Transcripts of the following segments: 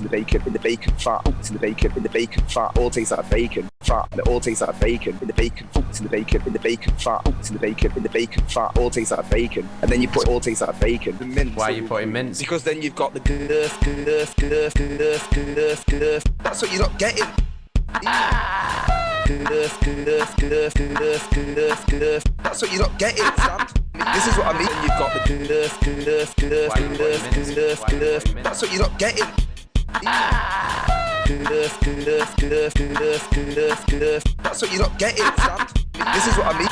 in the bacon, fat, oats in the bacon, fat, all tastes like bacon, fat, and it all tastes like bacon, in the bacon, oats in the bacon, fat, oats in the bacon, fat, all tastes like bacon, and then you put all tastes like bacon, the mince. Why are you putting mince? Because then you've got the girth, that's what you're not getting. That's what you're not getting, Sam. This is what I mean. You've got the that's what you're not getting. That's what you're not getting, Sam. This is what I mean.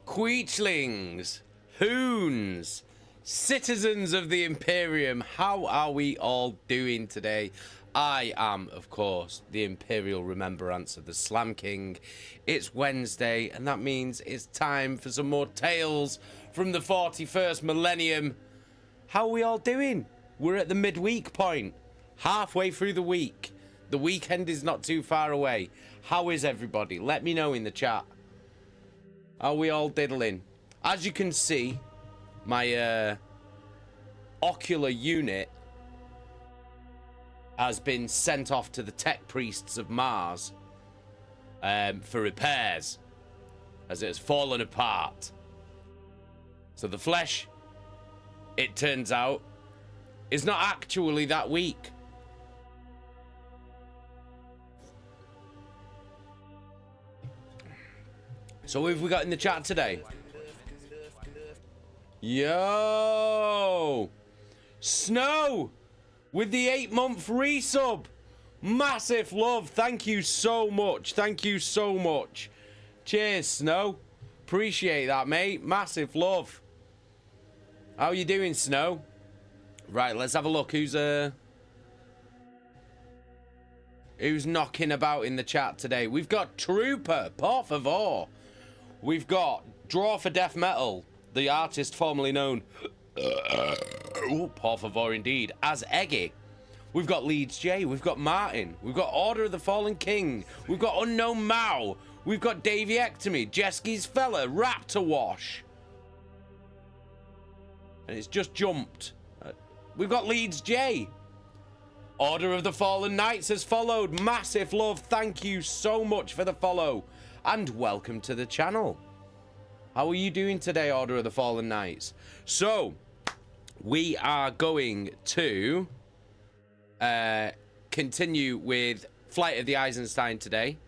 Queechlings, hoons, citizens of the Imperium, how are we all doing today? I am, of course, the Imperial Remembrancer, the Slam King. It's Wednesday, and that means it's time for some more tales from the 41st Millennium. How are we all doing? We're at the midweek point, halfway through the week. The weekend is not too far away. How is everybody? Let me know in the chat. Are we all diddling? As you can see, my ocular unit has been sent off to the tech priests of Mars for repairs, as it has fallen apart. So the flesh, it turns out, is not actually that weak. So what have we got in the chat today? Yo! Snow! With the 8-month resub! Massive love! Thank you so much. Thank you so much. Cheers, Snow. Appreciate that, mate. Massive love. How you doing, Snow? Right, let's have a look. Who's knocking about in the chat today? We've got Trooper, por favor. We've got Draw for Death Metal, the artist formerly known, por favor indeed, as Eggy. We've got Leeds J, we've got Martin, we've got Order of the Fallen King, we've got Unknown Mao, we've got Davey Ectomy, Jesky's Fella, Raptor Wash. And it's just jumped. We've got Leeds J. Order of the Fallen Knights has followed. Massive love. Thank you so much for the follow. And welcome to the channel. How are you doing today, Order of the Fallen Knights? So, we are going to continue with Flight of the Eisenstein today.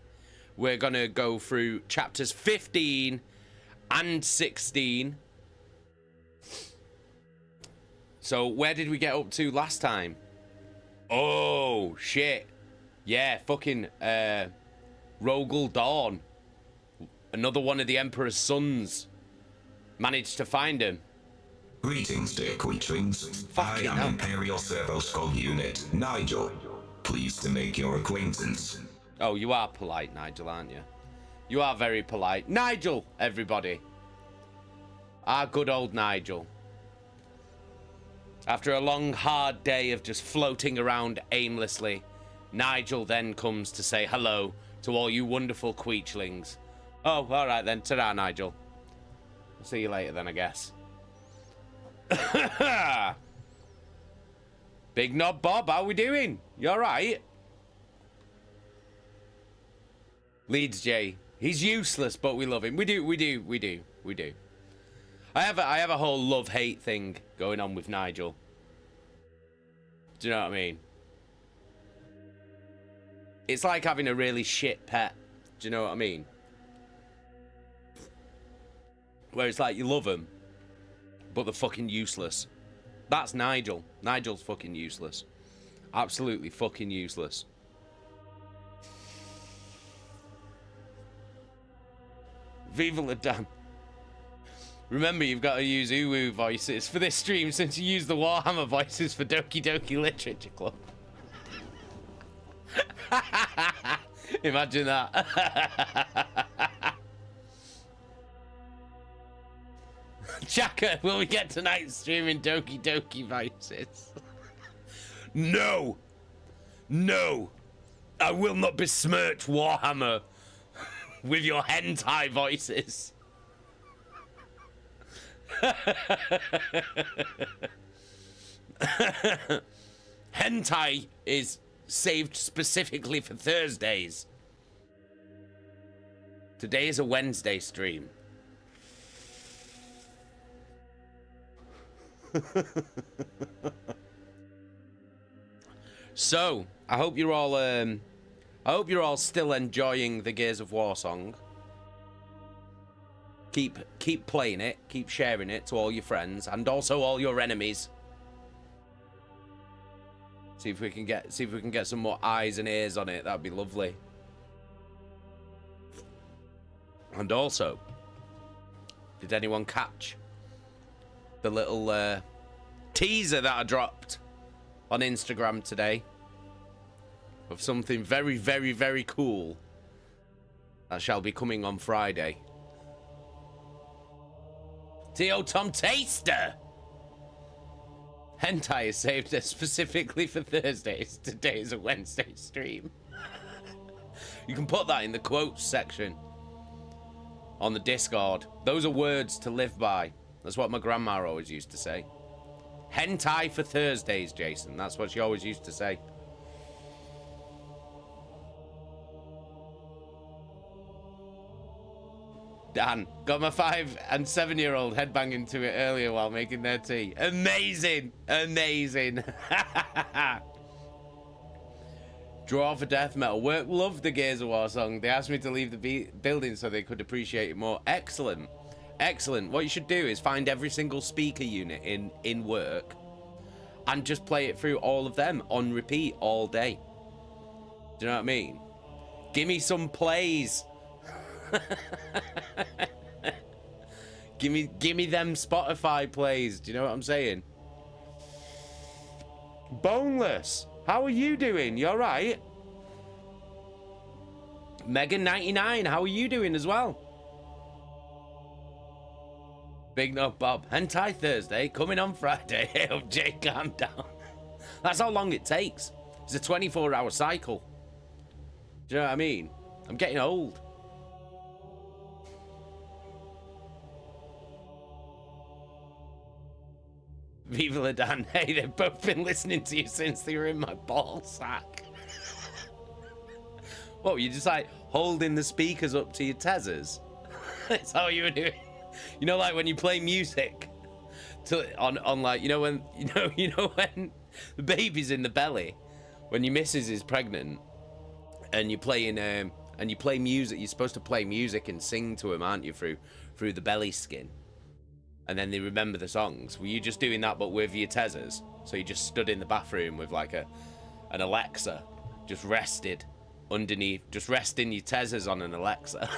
We're going to go through chapters 15 and 16. So, where did we get up to last time? Oh, shit. Yeah, fucking Rogel Dawn. Another one of the Emperor's sons. Managed to find him. Greetings, dear Queechlings. I Fucking am hell. Imperial Servo Skull Unit, Nigel. Pleased to make your acquaintance. Oh, you are polite, Nigel, aren't you? You are very polite. Nigel, everybody. Our good old Nigel. After a long, hard day of just floating around aimlessly, Nigel then comes to say hello to all you wonderful Queechlings. Oh, all right then. Ta-ra, Nigel. I'll see you later then, I guess. Big Knob Bob, how we doing? You all right? Leeds J. He's useless, but we love him. We do. I have a whole love-hate thing going on with Nigel. Do you know what I mean? It's like having a really shit pet. Do you know what I mean? Where it's like you love them, but they're fucking useless. That's Nigel. Nigel's fucking useless. Absolutely fucking useless. Viva la Dan. Remember, you've got to use uwu voices for this stream since you use the Warhammer voices for Doki Doki Literature Club. Imagine that. Chaka, will we get tonight's stream in Doki Doki voices? No! No! I will not besmirch Warhammer with your hentai voices. Hentai is saved specifically for Thursdays. Today is a Wednesday stream. So, I hope you're all still enjoying the Gears of War song. Keep playing it, keep sharing it to all your friends and also all your enemies. See if we can get some more eyes and ears on it. That'd be lovely. And also, did anyone catch the little teaser that I dropped on Instagram today of something very, very, very cool that shall be coming on Friday? T.O. Tom Taster! Hentai is saved specifically for Thursdays. Today is a Wednesday stream. You can put that in the quotes section on the Discord. Those are words to live by. That's what my grandma always used to say. Hentai for Thursdays, Jason. That's what she always used to say. Dan, got my 5- and 7-year-old headbanging to it earlier while making their tea. Amazing! Amazing! Draw for death metal. Work loved the Gears of War song. They asked me to leave the building so they could appreciate it more. Excellent. Excellent. What you should do is find every single speaker unit in work and just play it through all of them on repeat all day. Do you know what I mean? Give me some plays. give me them Spotify plays. Do you know what I'm saying? Boneless, how are you doing? You alright? Megan99, how are you doing as well? Big No Bob, Hentai Thursday coming on Friday. Hey up, Jay, calm down. That's how long it takes. It's a 24-hour cycle. Do you know what I mean? I'm getting old. Viva la Dan. Hey, they've both been listening to you since they were in my ball sack. What, you just like holding the speakers up to your tethers? That's how you were doing. You know, like when you play music on like, you know when when the baby's in the belly, when your missus is pregnant, and you're playing and you play music. You're supposed to play music and sing to them, aren't you, through the belly skin? And then they remember the songs. Were you just doing that but with your tethers? So you just stood in the bathroom with like an Alexa, just rested underneath, just resting your tethers on an Alexa.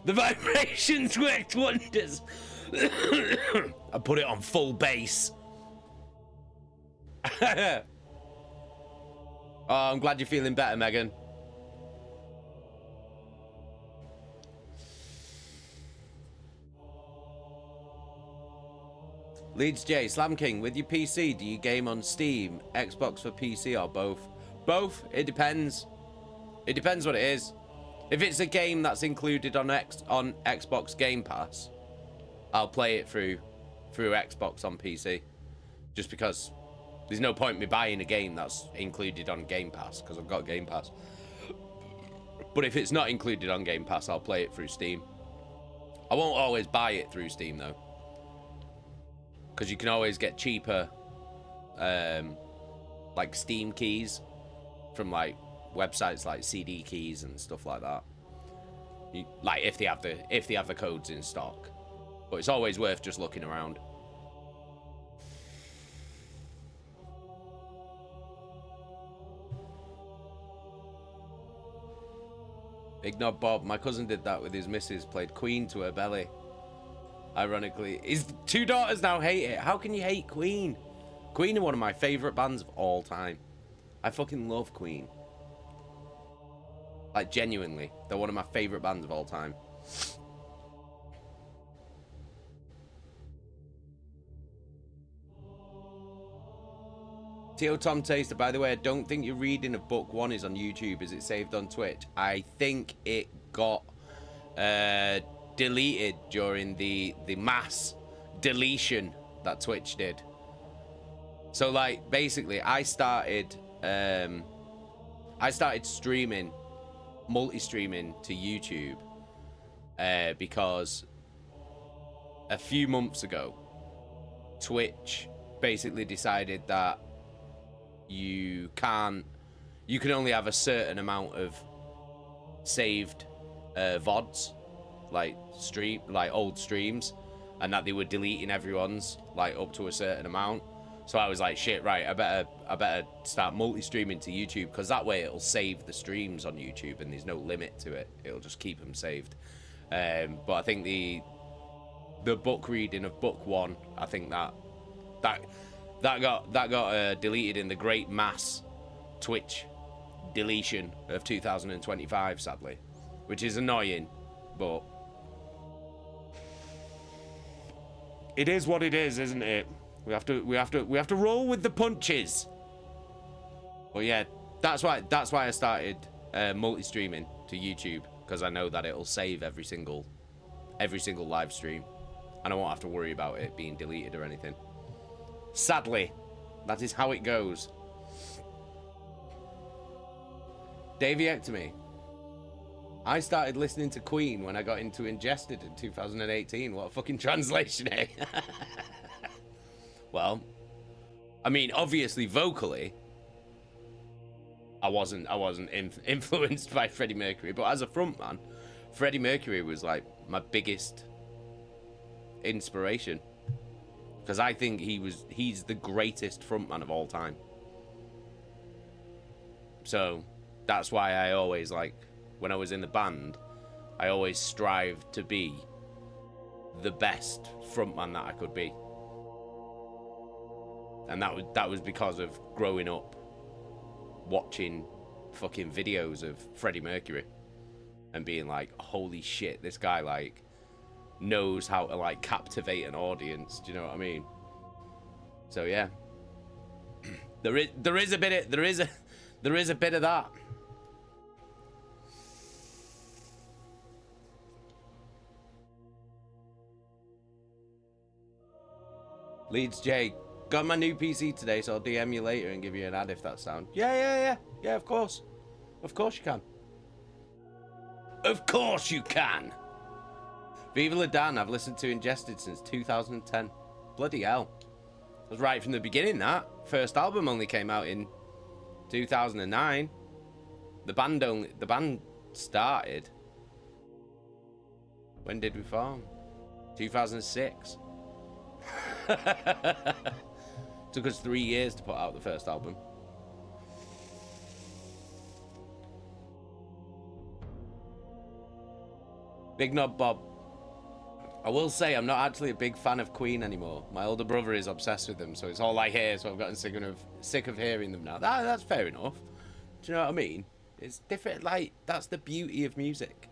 The vibrations worked wonders. I put it on full bass. Oh, I'm glad you're feeling better, Megan. Leeds J, Slam King, with your PC, do you game on Steam, Xbox for PC, or both? Both. It depends. It depends what it is. If it's a game that's included on Xbox Game Pass, I'll play it through Xbox on PC. Just because there's no point in me buying a game that's included on Game Pass, because I've got Game Pass. But if it's not included on Game Pass, I'll play it through Steam. I won't always buy it through Steam, though. because you can always get cheaper, like Steam keys from like websites like CD Keys and stuff like that. Like if they have the codes in stock, but it's always worth just looking around. Big Knob Bob, my cousin did that with his missus, played Queen to her belly. Ironically, his 2 daughters now hate it. How can you hate Queen? Queen are one of my favourite bands of all time. I fucking love Queen. Like, genuinely, they're one of my favourite bands of all time. Tio Tom Taster, by the way, I don't think your reading of book 1 is on YouTube. Is it saved on Twitch? I think it got deleted during the mass deletion that Twitch did. So, like, basically, I started streaming, multi-streaming to YouTube because a few months ago, Twitch basically decided that you can only have a certain amount of saved VODs, like old streams, and that they were deleting everyone's like up to a certain amount. So I was like, shit, right, I better start multi-streaming to YouTube, because that way it'll save the streams on YouTube and there's no limit to it. It'll just keep them saved. But I think the book reading of book 1, I think that got deleted in the great mass Twitch deletion of 2025, sadly, which is annoying, but it is what it is, isn't it? We have to roll with the punches. But yeah, that's why I started multi-streaming to YouTube, because I know that it'll save every single live stream, and I won't have to worry about it being deleted or anything. Sadly, that is how it goes. Daviectomy. I started listening to Queen when I got into Ingested in 2018. What a fucking translation, eh? Well, I mean, obviously, vocally, I wasn't influenced by Freddie Mercury, but as a frontman, Freddie Mercury was like my biggest inspiration, because I think he's the greatest frontman of all time. So that's why I always, like, when I was in the band, I always strived to be the best frontman that I could be. And that was because of growing up watching fucking videos of Freddie Mercury and being like, holy shit, this guy like knows how to like captivate an audience. Do you know what I mean? So yeah, there is a bit of that. Leeds J, got my new PC today, so I'll DM you later and give you an ad if that sound. Yeah, of course you can. Of course you can. Viva La Dan, I've listened to Ingested since 2010. Bloody hell. I was right from the beginning. That first album only came out in 2009. The band started. When did we form? 2006. Took us 3 years to put out the first album. Big Knob Bob. I will say I'm not actually a big fan of Queen anymore. My older brother is obsessed with them, so it's all I hear, so I've gotten sick of hearing them now. That's fair enough. Do you know what I mean? It's different, like, that's the beauty of music.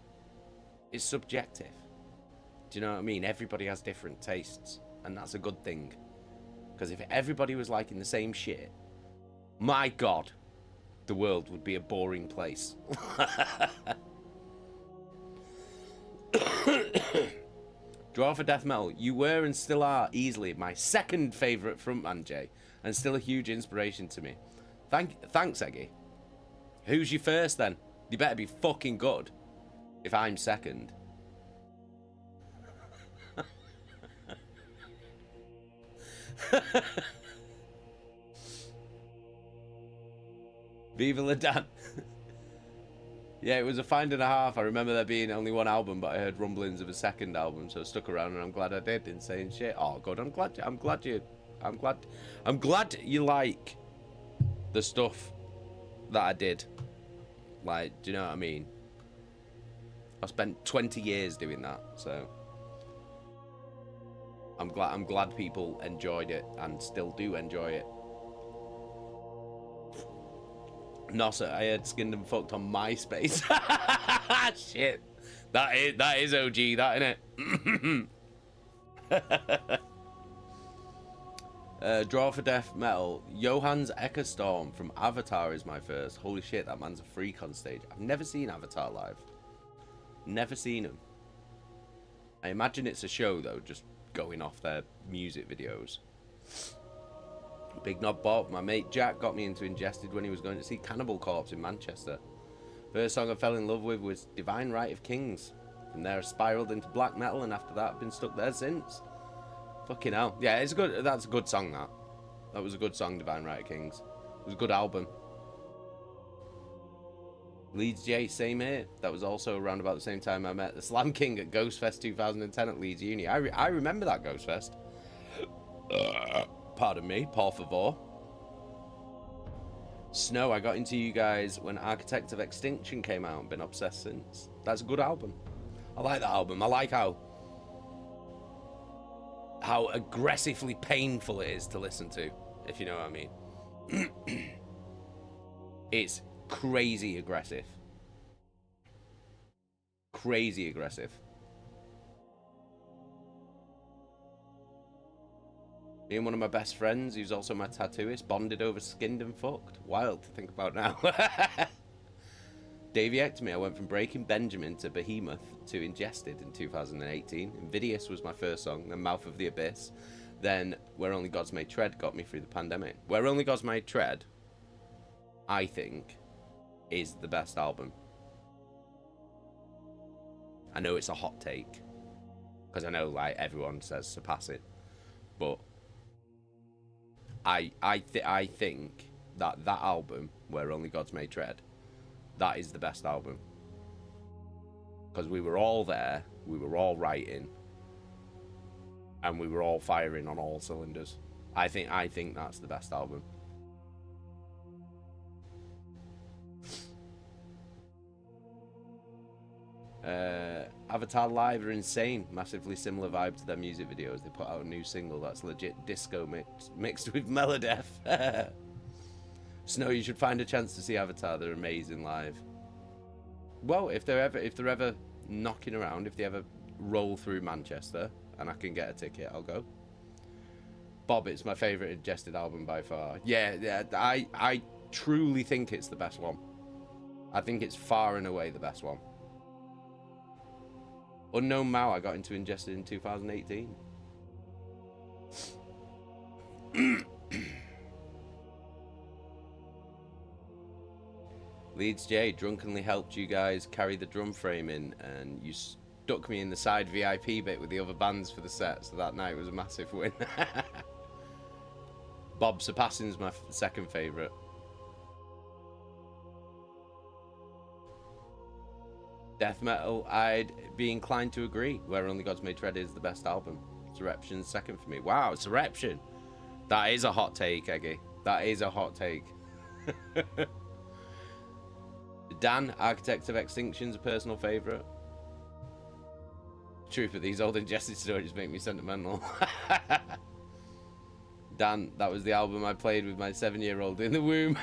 It's subjective. Do you know what I mean? Everybody has different tastes, and that's a good thing. Because if everybody was liking the same shit, my God, the world would be a boring place. Draw for death metal. You were and still are easily my second favourite frontman, Jay, and still a huge inspiration to me. Thanks, Eggy. Who's your first then? You better be fucking good if I'm second. Viva La Dan. Yeah, it was a find and a half. I remember there being only one album, but I heard rumblings of a second album, so I stuck around, and I'm glad I did. Insane shit. Oh, good. I'm glad you like the stuff that I did. Like, do you know what I mean? I spent 20 years doing that, so I'm glad people enjoyed it and still do enjoy it. Nossa, I had Skinned and Fucked on MySpace. Shit. That is OG, that, innit? Draw for Death Metal. Johannes Eckerstorm from Avatar is my first. Holy shit, that man's a freak on stage. I've never seen Avatar live. Never seen him. I imagine it's a show, though, just going off their music videos. Big Knob Bob, my mate Jack got me into Ingested when he was going to see Cannibal Corpse in Manchester. First song I fell in love with was Divine Right of Kings. From there I spiraled into black metal, and after that I've been stuck there since. Fucking hell. Yeah, it's good. That's a good song, that. That was a good song, Divine Right of Kings. It was a good album. Leeds J, same here. That was also around about the same time I met the Slam King at Ghostfest 2010 at Leeds Uni. I remember that Ghostfest. Pardon me, por favor. Snow, I got into you guys when Architect of Extinction came out and been obsessed since. That's a good album. I like that album. I like how aggressively painful it is to listen to, if you know what I mean. It's crazy aggressive. Crazy aggressive. Me and one of my best friends, who's also my tattooist, bonded over Skinned and Fucked. Wild to think about now. Daviectomy, I went from Breaking Benjamin to Behemoth to Ingested in 2018. Invidious was my first song, then Mouth of the Abyss. Then Where Only Gods May Tread got me through the pandemic. Where Only Gods May Tread, I think, is the best album. I know it's a hot take, because I know like everyone says Surpass It, but I think that album, Where Only Gods May Tread, that is the best album. Because we were all there, we were all writing, and we were all firing on all cylinders. I think that's the best album. Avatar Live are insane. Massively similar vibe to their music videos. They put out a new single that's legit disco mixed with Melodeath. Snow, you should find a chance to see Avatar. They're amazing live. Well, if they're ever knocking around, if they ever roll through Manchester and I can get a ticket, I'll go. Bob, it's my favourite Ingested album by far. Yeah, I truly think it's the best one. I think it's far and away the best one. Unknown Mao, I got into Ingested in 2018. Leeds J, drunkenly helped you guys carry the drum frame in, and you stuck me in the side VIP bit with the other bands for the set, so that night was a massive win. Bob, Surpassing's my second favourite. Death metal, I'd be inclined to agree. Where Only Gods May Tread is the best album. Surreption's second for me. Wow, Surreption. That is a hot take, Eggy. That is a hot take. Dan, Architect of Extinction's a personal favourite. Truth of these old Ingested stories make me sentimental. Dan, that was the album I played with my 7-year-old in the womb.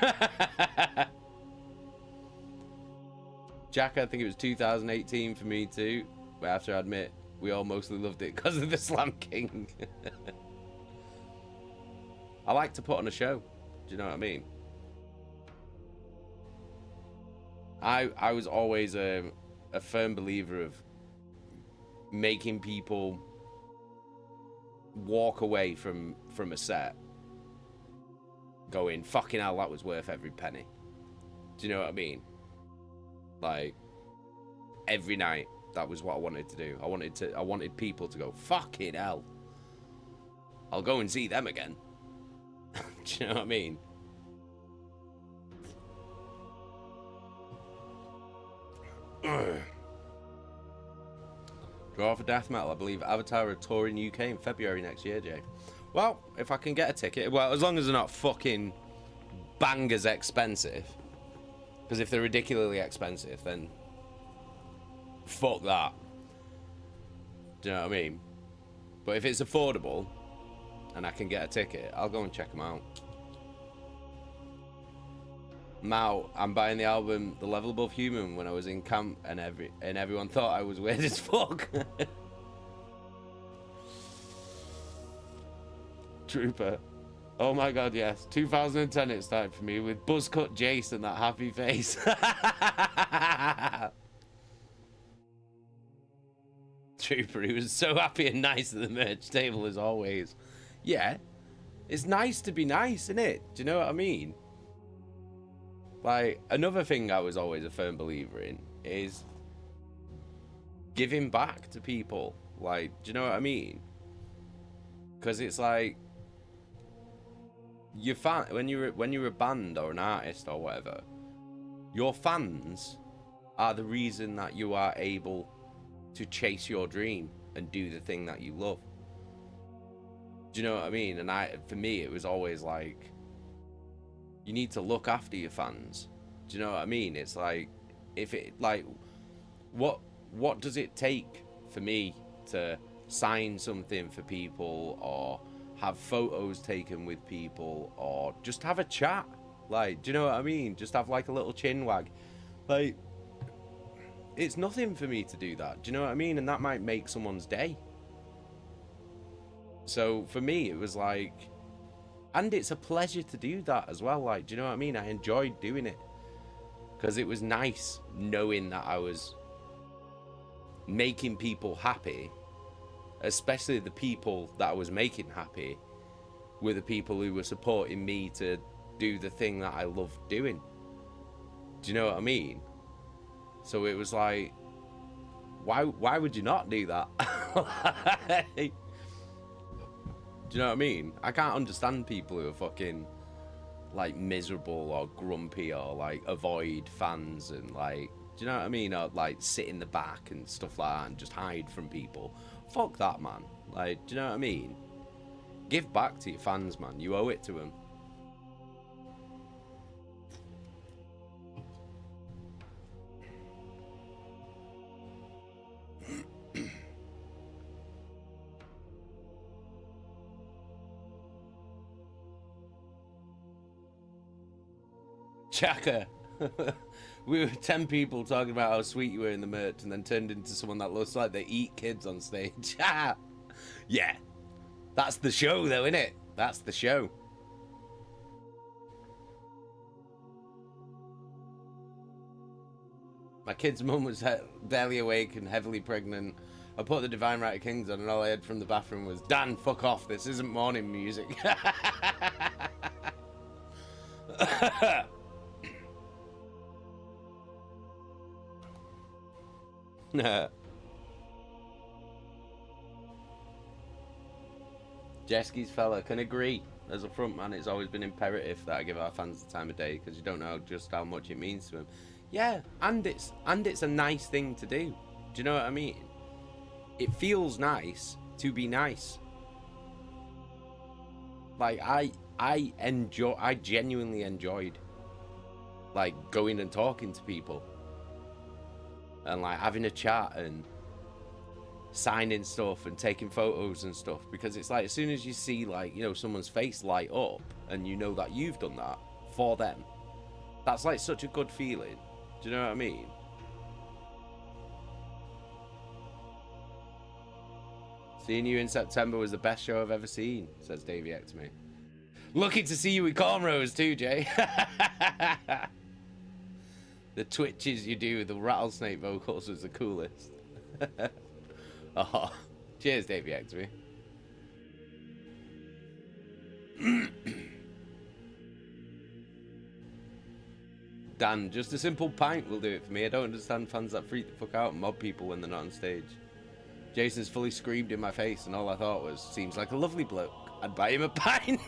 Jack, I think it was 2018 for me too, but I have to admit, we all mostly loved it because of the Slam King. I like to put on a show, do you know what I mean? I was always a firm believer of making people walk away from a set going, fucking hell, that was worth every penny. Do you know what I mean? Like, every night, that was what I wanted to do. I wanted people to go, fucking hell. I'll go and see them again. Do you know what I mean? Draw for death metal. I believe Avatar are touring UK in February next year, Jay. Well, if I can get a ticket, well, as long as they're not fucking bangers expensive. Because if they're ridiculously expensive, then fuck that. Do you know what I mean? But if it's affordable and I can get a ticket, I'll go and check them out. Mao, I'm buying the album The Level Above Human when I was in camp and everyone thought I was weird as fuck. Trooper. Oh my god, yes. 2010 it started for me with buzzcut Jace and that happy face. Trooper, he was so happy and nice at the merch table as always. Yeah. It's nice to be nice, isn't it? Do you know what I mean? Like, another thing I was always a firm believer in is giving back to people. Like, do you know what I mean? Because it's like, your fan, when you're a band or an artist or whatever, your fans are the reason that you are able to chase your dream and do the thing that you love. Do you know what I mean? And for me, it was always like, you need to look after your fans. Do you know what I mean? It's like, what does it take for me to sign something for people or have photos taken with people or just have a chat? Like, do you know what I mean? Just have like a little chin wag. Like, it's nothing for me to do that. Do you know what I mean? And that might make someone's day. So for me, it was like, and it's a pleasure to do that as well. Like, do you know what I mean? I enjoyed doing it because it was nice knowing that I was making people happy, especially the people that I was making happy were the people who were supporting me to do the thing that I love doing. Do you know what I mean? So it was like, why would you not do that? Do you know what I mean? I can't understand people who are fucking like miserable or grumpy or like avoid fans and like, do you know what I mean? Or like sit in the back and stuff like that and just hide from people. Fuck that, man. Like, do you know what I mean? Give back to your fans, man. You owe it to them. Chaka. We were 10 people talking about how sweet you were in the merch and then turned into someone that looks like they eat kids on stage. Yeah. That's the show though, innit? That's the show. My kid's mum was barely awake and heavily pregnant. I put the Divine Right of Kings on and all I heard from the bathroom was, Dan, fuck off, this isn't morning music. Jeski's fella can agree. As a frontman, it's always been imperative that I give our fans the time of day because you don't know just how much it means to them. Yeah, and it's a nice thing to do. Do you know what I mean? It feels nice to be nice. Like I genuinely enjoyed like going and talking to people and like having a chat and signing stuff and taking photos and stuff, because it's like as soon as you see like, you know, someone's face light up and you know that you've done that for them, that's like such a good feeling. Do you know what I mean? Seeing you in September was the best show I've ever seen, says Davey X to me. Lucky to see you with cornrows too, Jay. The twitches you do with the rattlesnake vocals was the coolest. Oh, cheers, Davey X to me. Dan, just a simple pint will do it for me. I don't understand fans that freak the fuck out and mob people when they're not on stage. Jason's fully screamed in my face and all I thought was, seems like a lovely bloke. I'd buy him a pint.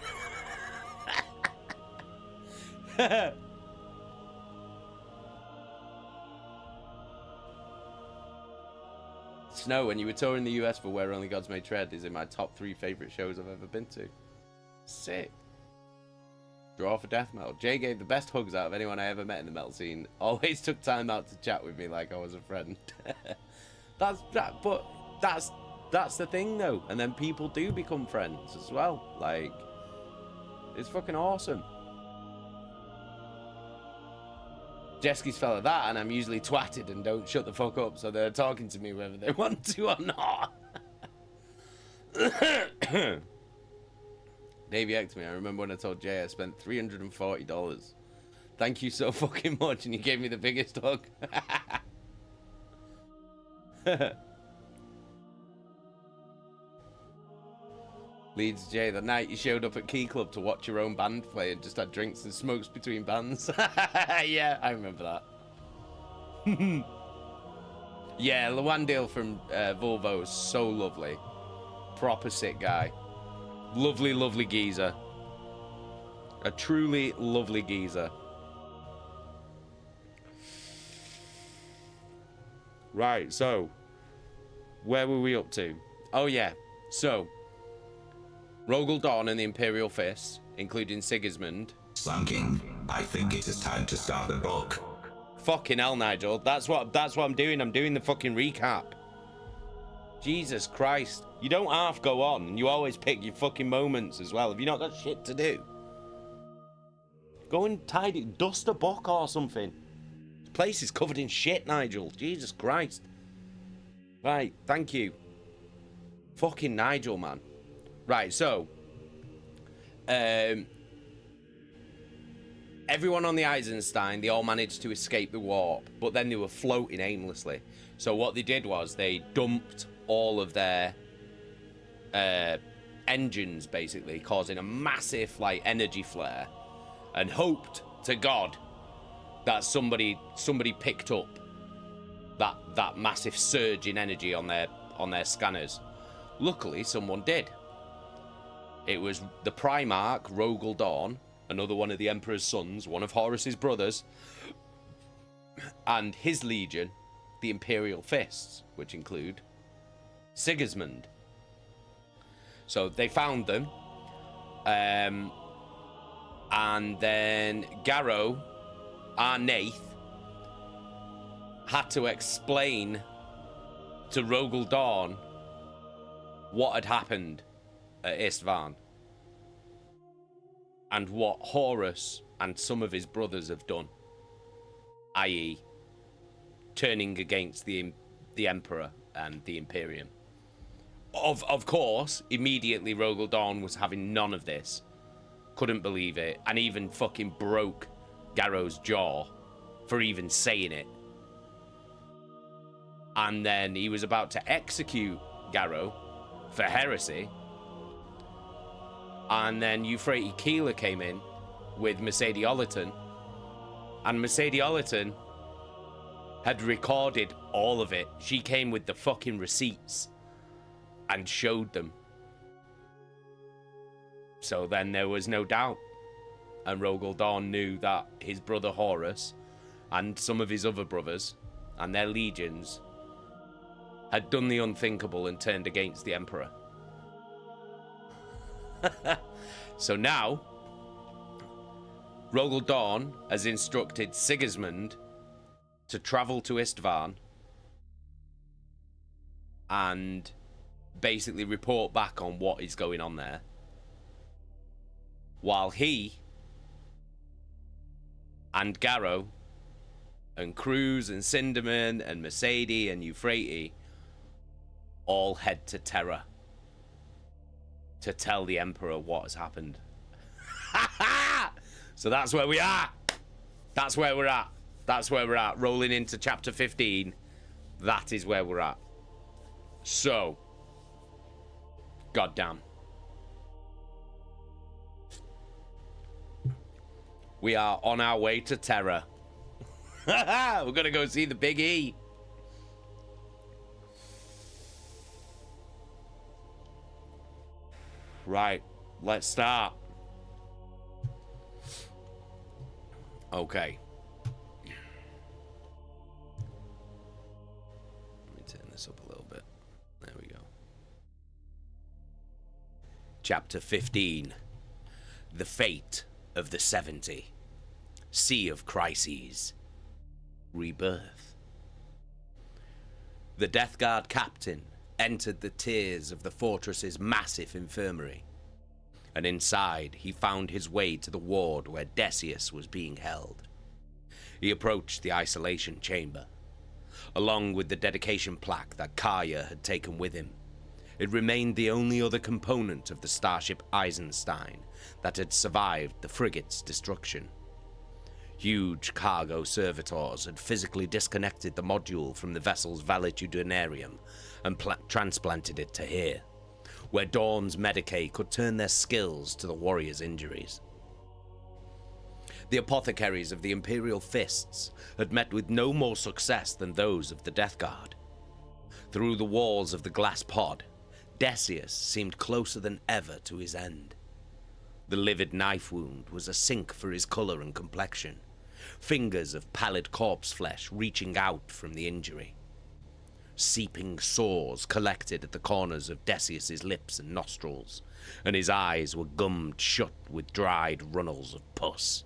Snow, when you were touring the US for Where Only Gods May Tread, is in my top 3 favourite shows I've ever been to. Sick. Draw for death metal. Jay gave the best hugs out of anyone I ever met in the metal scene. Always took time out to chat with me like I was a friend. That's the thing though. And then people do become friends as well. Like, it's fucking awesome. Jeskies fell at that, and I'm usually twatted and don't shut the fuck up, so they're talking to me whether they want to or not. Davey X me, I remember when I told Jay I spent $340. Thank you so fucking much, and you gave me the biggest hug. Leeds Jay, the night you showed up at Key Club to watch your own band play and just had drinks and smokes between bands. Yeah, I remember that. Yeah, Lewandale from Volvo is so lovely. Proper sick guy. Lovely, lovely geezer. A truly lovely geezer. Right, so where were we up to? Oh yeah, so Rogel Dawn and the Imperial Fists, including Sigismund. Slam King, I think it is time to start the book. Fucking hell, Nigel. That's what I'm doing. I'm doing the fucking recap. Jesus Christ. You don't half go on, and you always pick your fucking moments as well. Have you not got shit to do? Go and tidy, dust a book or something. This place is covered in shit, Nigel. Jesus Christ. Right, thank you. Fucking Nigel, man. Right, so everyone on the Eisenstein, they all managed to escape the warp, but then they were floating aimlessly. So what they did was they dumped all of their engines, basically, causing a massive like energy flare, and hoped to God that somebody picked up that massive surge in energy on their scanners. Luckily, someone did. It was the Primarch, Rogel Dawn, another one of the Emperor's sons, one of Horus's brothers, and his legion, the Imperial Fists, which include Sigismund. So they found them, and then Garro, our Nath, had to explain to Rogel Dawn what had happened at Istvan and what Horus and some of his brothers have done, i.e. turning against the Emperor and the Imperium. Of course, immediately Rogel Dawn was having none of this, couldn't believe it, and even fucking broke Garro's jaw for even saying it. And then he was about to execute Garro for heresy. And then Euphrates Keeler came in with Mercedes Ollerton. And Mercedes Ollerton had recorded all of it. She came with the fucking receipts and showed them. So then there was no doubt. And Rogel Dawn knew that his brother Horus and some of his other brothers and their legions had done the unthinkable and turned against the Emperor. So now, Rogel Dawn has instructed Sigismund to travel to Istvan and basically report back on what is going on there, while he and Garro and Cruz and Cinderman and Mercedes and Euphrates all head to Terra to tell the Emperor what has happened. So that's where we are. That's where we're at. That's where we're at. Rolling into chapter 15. That is where we're at. So, goddamn. We are on our way to Terra. We're gonna go see the Big E. Right. let's start. Okay. Let me turn this up a little bit. There we go. Chapter 15. The Fate of the 70. Sea of Crises. Rebirth. The Death Guard captain entered the tiers of the fortress's massive infirmary, and inside he found his way to the ward where Decius was being held. He approached the isolation chamber. Along with the dedication plaque that Kaya had taken with him, it remained the only other component of the starship Eisenstein that had survived the frigate's destruction. Huge cargo servitors had physically disconnected the module from the vessel's valetudinarium and transplanted it to here, where Dawn's Medicae could turn their skills to the warrior's injuries. The apothecaries of the Imperial Fists had met with no more success than those of the Death Guard. Through the walls of the glass pod, Decius seemed closer than ever to his end. The livid knife wound was a sink for his color and complexion, fingers of pallid corpse flesh reaching out from the injury. Seeping sores collected at the corners of Decius's lips and nostrils, and his eyes were gummed shut with dried runnels of pus.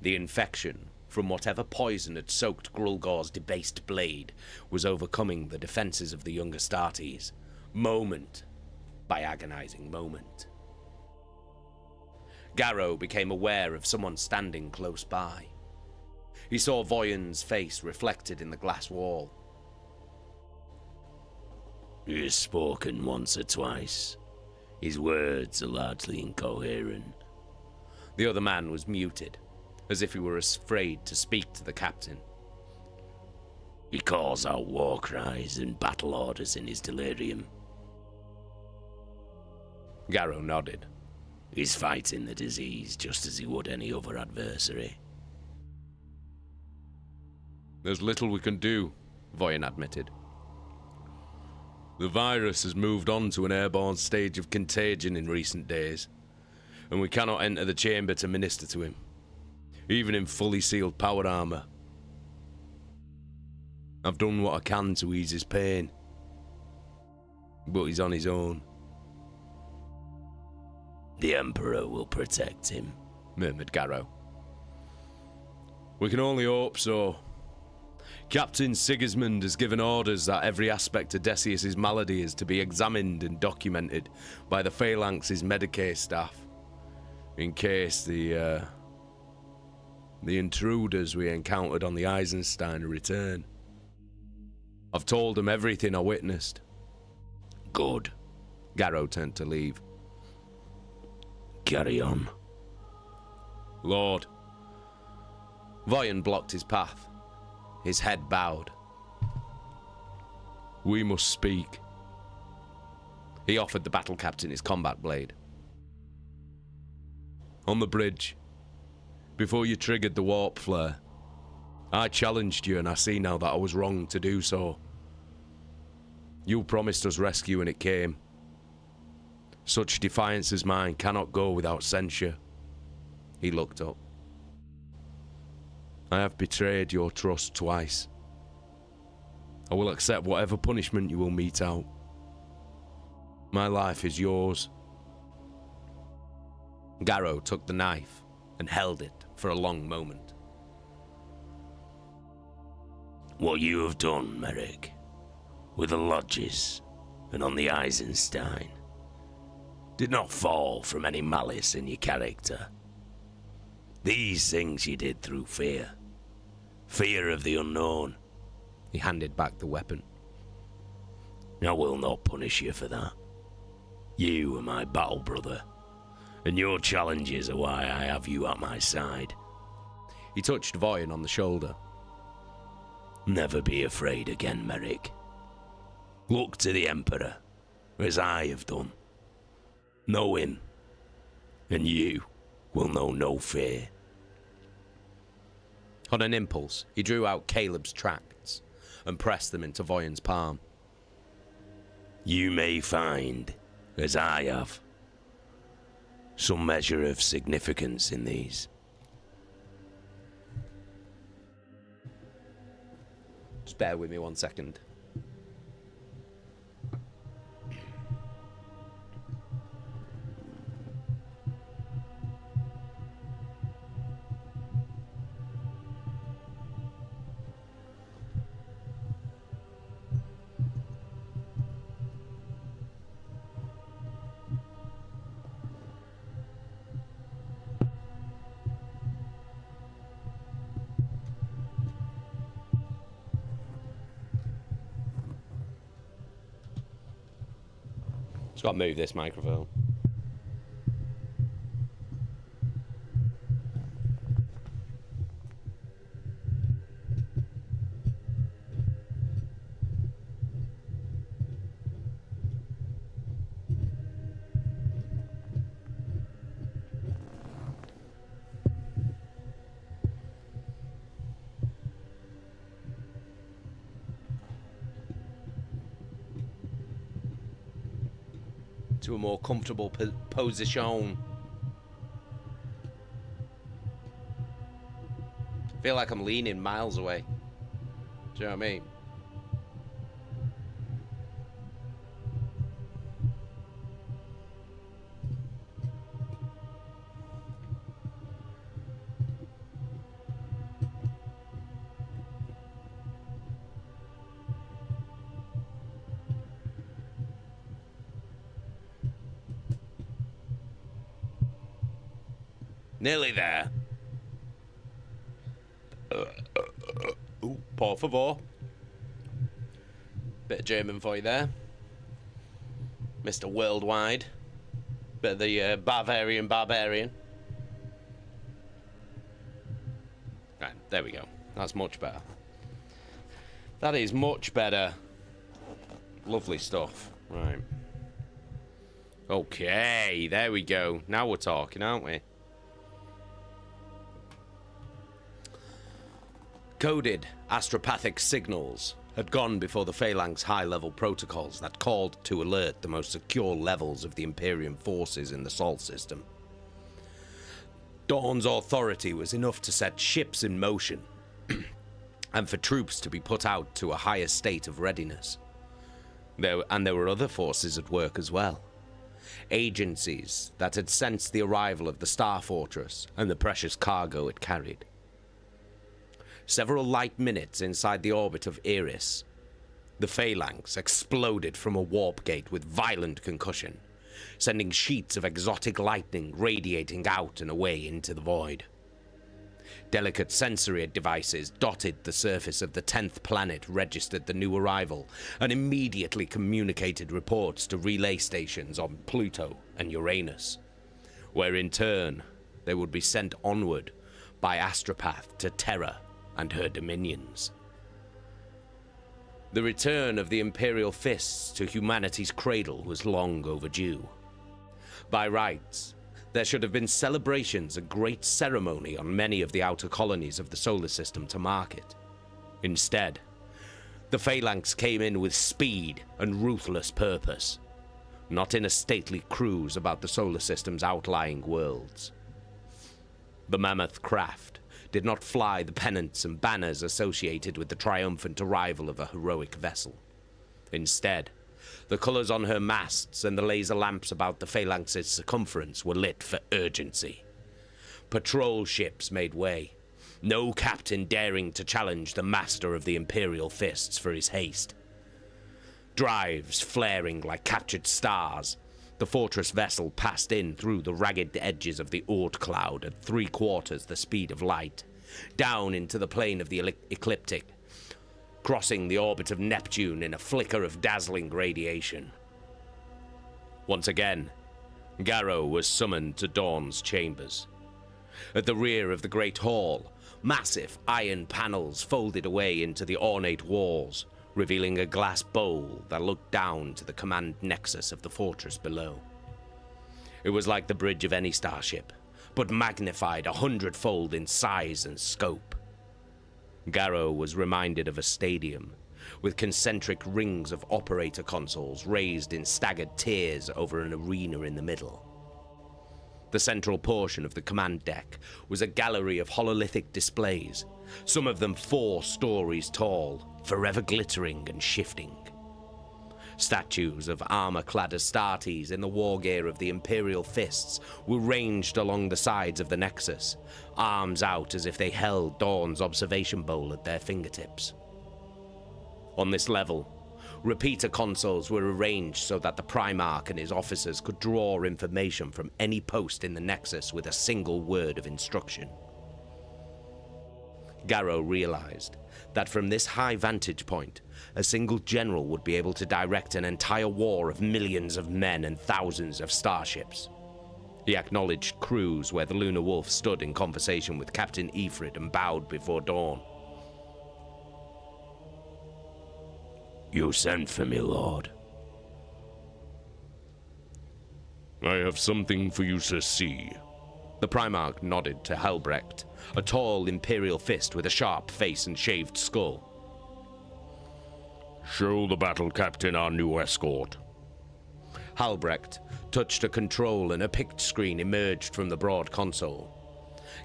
The infection from whatever poison had soaked Grulgor's debased blade was overcoming the defenses of the young Astartes, moment by agonizing moment. Garro became aware of someone standing close by. He saw Voyan's face reflected in the glass wall. He has spoken once or twice. His words are largely incoherent. The other man was muted, as if he were afraid to speak to the captain. He calls out war cries and battle orders in his delirium. Garro nodded. He's fighting the disease just as he would any other adversary. There's little we can do, Voyan admitted. The virus has moved on to an airborne stage of contagion in recent days, and we cannot enter the chamber to minister to him, even in fully sealed power armor. I've done what I can to ease his pain, but he's on his own. The Emperor will protect him, murmured Garro. We can only hope so. Captain Sigismund has given orders that every aspect of Decius's malady is to be examined and documented by the Phalanx's Medicae staff, in case the intruders we encountered on the Eisenstein return. I've told them everything I witnessed. Good. Garro turned to leave. Carry on. Lord. Voyan blocked his path. His head bowed. We must speak. He offered the battle captain his combat blade. On the bridge, before you triggered the warp flare, I challenged you, and I see now that I was wrong to do so. You promised us rescue and it came. Such defiance as mine cannot go without censure. He looked up. I have betrayed your trust twice. I will accept whatever punishment you will mete out. My life is yours. Garro took the knife and held it for a long moment. What you have done, Merrick, with the lodges and on the Eisenstein, did not fall from any malice in your character. These things you did through fear. Fear of the unknown. He handed back the weapon. I will not punish you for that. You are my battle brother, and your challenges are why I have you at my side. He touched Voyan on the shoulder. Never be afraid again, Merrick. Look to the Emperor, as I have done. Know him, and you will know no fear. On an impulse, he drew out Caleb's tracts and pressed them into Voyan's palm. You may find, as I have, some measure of significance in these. Just bear with me 1 second. Just got to move this microphone. To a more comfortable position. Feel like I'm leaning miles away. Do you know what I mean? Nearly there. Ooh, por favor. Bit of German for you there. Mr. Worldwide. Bit of the Bavarian barbarian. Right, there we go. That's much better. That is much better. Lovely stuff. Right. Okay, there we go. Now we're talking, aren't we? Coded astropathic signals had gone before the Phalanx high-level protocols that called to alert the most secure levels of the Imperium forces in the Sol system. Dawn's authority was enough to set ships in motion and for troops to be put out to a higher state of readiness. There were other forces at work as well. Agencies that had sensed the arrival of the Star Fortress and the precious cargo it carried. Several light minutes inside the orbit of Eris, the Phalanx exploded from a warp gate with violent concussion, sending sheets of exotic lightning radiating out and away into the void. Delicate sensory devices dotted the surface of the 10th planet registered the new arrival and immediately communicated reports to relay stations on Pluto and Uranus, where in turn they would be sent onward by astropath to Terra and her dominions. The return of the Imperial fists to humanity's cradle was long overdue. By rights, there should have been celebrations and great ceremony on many of the outer colonies of the solar system to mark it. Instead, the Phalanx came in with speed and ruthless purpose, not in a stately cruise about the solar system's outlying worlds. The mammoth craft did not fly the pennants and banners associated with the triumphant arrival of a heroic vessel. Instead, the colors on her masts and the laser lamps about the Phalanx's circumference were lit for urgency. Patrol ships made way, no captain daring to challenge the master of the Imperial fists for his haste. Drives flaring like captured stars, the fortress vessel passed in through the ragged edges of the Oort cloud at 3/4 the speed of light, down into the plane of the ecliptic, crossing the orbit of Neptune in a flicker of dazzling radiation. Once again, Garro was summoned to Dawn's chambers. At the rear of the Great Hall, massive iron panels folded away into the ornate walls, revealing a glass bowl that looked down to the command nexus of the fortress below. It was like the bridge of any starship, but magnified 100-fold in size and scope. Garro was reminded of a stadium, with concentric rings of operator consoles raised in staggered tiers over an arena in the middle. The central portion of the command deck was a gallery of hololithic displays, some of them 4 stories tall, forever glittering and shifting. Statues of armor-clad Astartes in the war gear of the Imperial fists were ranged along the sides of the Nexus, arms out as if they held Dawn's observation bowl at their fingertips. On this level, repeater consoles were arranged so that the Primarch and his officers could draw information from any post in the Nexus with a single word of instruction. Garro realized that from this high vantage point, a single general would be able to direct an entire war of millions of men and thousands of starships. He acknowledged crews where the Lunar Wolf stood in conversation with Captain Ifrit and bowed before Dawn. You sent for me, Lord. I have something for you to see. The Primarch nodded to Helbrecht, a tall Imperial fist with a sharp face and shaved skull. Show the battle captain our new escort. Halbrecht touched a control and a pict screen emerged from the broad console.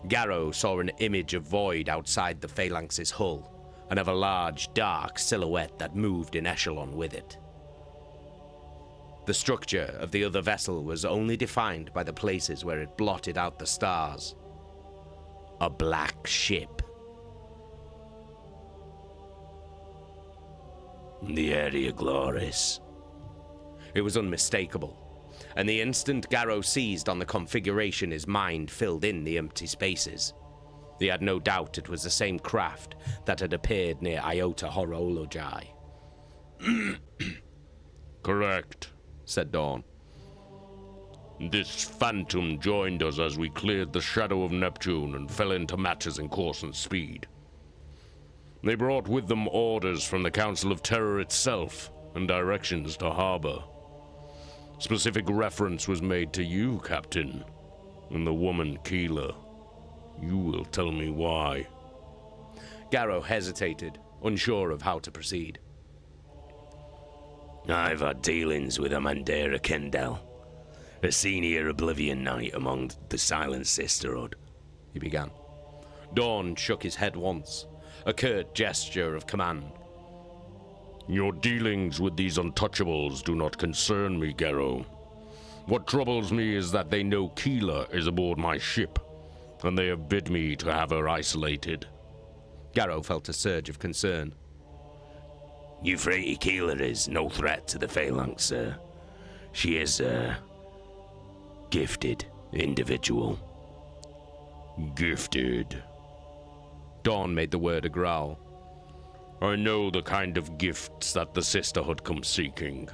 Garro saw an image of void outside the Phalanx's hull, and of a large, dark silhouette that moved in echelon with it. The structure of the other vessel was only defined by the places where it blotted out the stars. A black ship. The area gloris. It was unmistakable, and the instant Garro seized on the configuration, his mind filled in the empty spaces. He had no doubt it was the same craft that had appeared near Iota Horologi. Correct, said Dawn. This phantom joined us as we cleared the shadow of Neptune and fell into matches in course and speed. They brought with them orders from the Council of Terror itself and directions to harbor. Specific reference was made to you, Captain, and the woman Keeler. You will tell me why. Garro hesitated, unsure of how to proceed. I've had dealings with Amandera Kendall, a senior Oblivion Knight among the Silent Sisterhood, he began. Dawn shook his head once, a curt gesture of command. Your dealings with these untouchables do not concern me, Garro. What troubles me is that they know Keeler is aboard my ship, and they have bid me to have her isolated. Garro felt a surge of concern. Euphrates Keeler is no threat to the Phalanx, sir. She is a gifted individual. Gifted. Dawn made the word a growl. I know the kind of gifts that the Sisterhood comes seeking.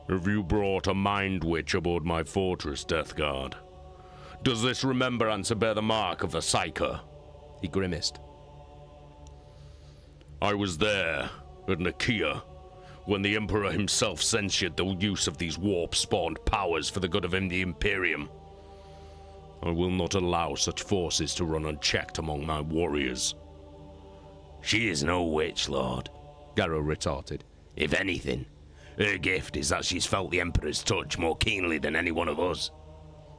Have you brought a mind witch aboard my fortress, Death Guard? Does this Remembrancer bear the mark of the Psyker? He grimaced. I was there, at Nakia, when the Emperor himself censured the use of these warp-spawned powers for the good of the Imperium. I will not allow such forces to run unchecked among my warriors. She is no witch, Lord, Garro retorted. If anything, her gift is that she's felt the Emperor's touch more keenly than any one of us.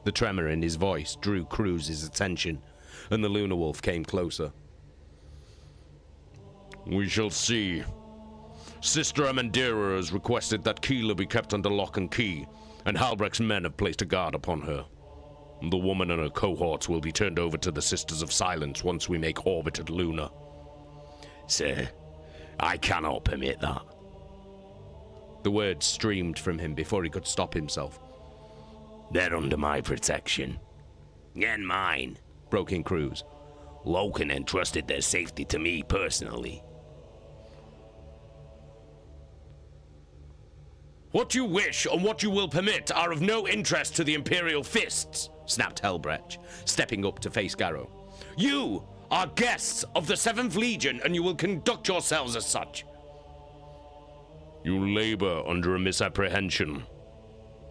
The tremor in his voice drew Cruz's attention, and the Lunar Wolf came closer. We shall see. Sister Amandera has requested that Keeler be kept under lock and key, and Halbrecht's men have placed a guard upon her. The woman and her cohorts will be turned over to the Sisters of Silence once we make orbit at Luna. Sir, I cannot permit that. The words streamed from him before he could stop himself. They're under my protection. And mine, broke in Cruz. Loken entrusted their safety to me personally. What you wish and what you will permit are of no interest to the Imperial fists, snapped Helbrecht, stepping up to face Garro. You are guests of the 7th Legion, and you will conduct yourselves as such. You labor under a misapprehension,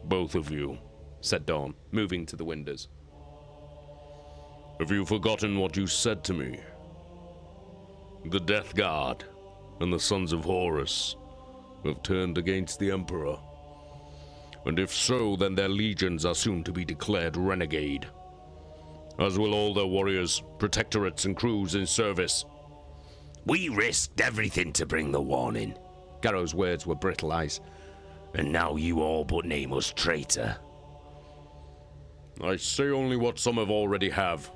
both of you, said Dawn, moving to the windows. Have you forgotten what you said to me? The Death Guard and the Sons of Horus have turned against the Emperor. And if so, then their legions are soon to be declared renegade. As will all their warriors, protectorates, and crews in service. We risked everything to bring the warning. Garro's words were brittle ice. And now you all but name us traitor. I say only what some have already have,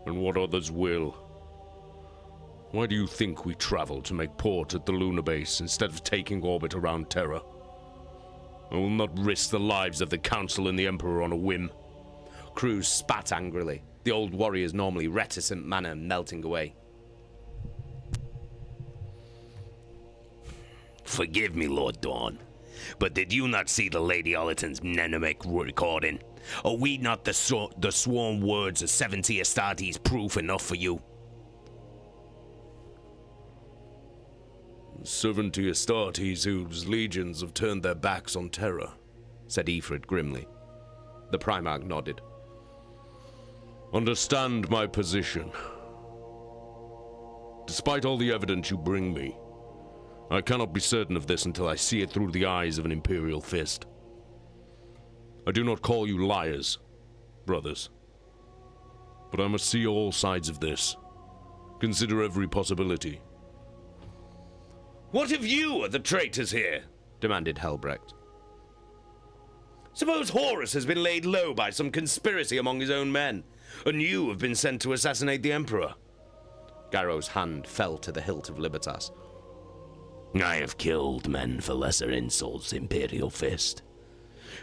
and what others will. Why do you think we traveled to make port at the lunar base instead of taking orbit around Terra? I will not risk the lives of the Council and the Emperor on a whim. Cruz spat angrily, the old warrior's normally reticent manner melting away. Forgive me, Lord Dawn, but did you not see the Lady Ollerton's mnemonic recording? Are we not the sworn words of 70 Astartes proof enough for you? 70 Astartes whose legions have turned their backs on Terra, said Ifrit grimly. The Primarch nodded. Understand my position. Despite all the evidence you bring me, I cannot be certain of this until I see it through the eyes of an Imperial fist. I do not call you liars, brothers. But I must see all sides of this. Consider every possibility. What if you are the traitors here? Demanded Helbrecht. Suppose Horus has been laid low by some conspiracy among his own men, and you have been sent to assassinate the Emperor. Garro's hand fell to the hilt of Libertas. I have killed men for lesser insults, Imperial Fist.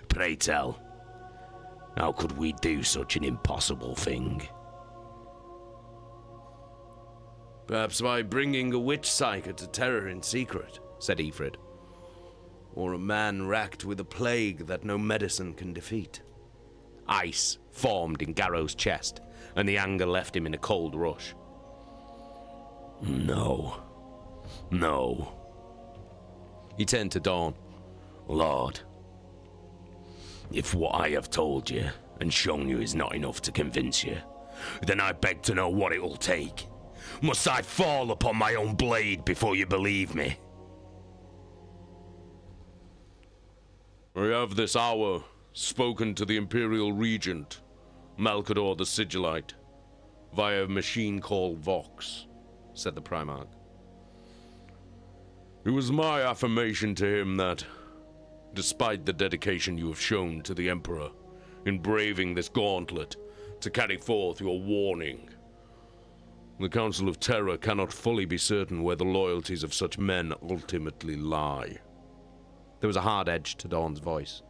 Pray tell, how could we do such an impossible thing? Perhaps by bringing a witch psyker to Terra in secret, said Ifrit. Or a man racked with a plague that no medicine can defeat. Ice formed in Garro's chest, and the anger left him in a cold rush. No. He turned to Dawn. Lord, if what I have told you and shown you is not enough to convince you, then I beg to know what it will take. Must I fall upon my own blade before you believe me? I have this hour spoken to the Imperial Regent, Malcador the Sigillite, via a machine called Vox, said the Primarch. It was my affirmation to him that, despite the dedication you have shown to the Emperor in braving this gauntlet to carry forth your warning, the Council of Terra cannot fully be certain where the loyalties of such men ultimately lie. There was a hard edge to Dawn's voice,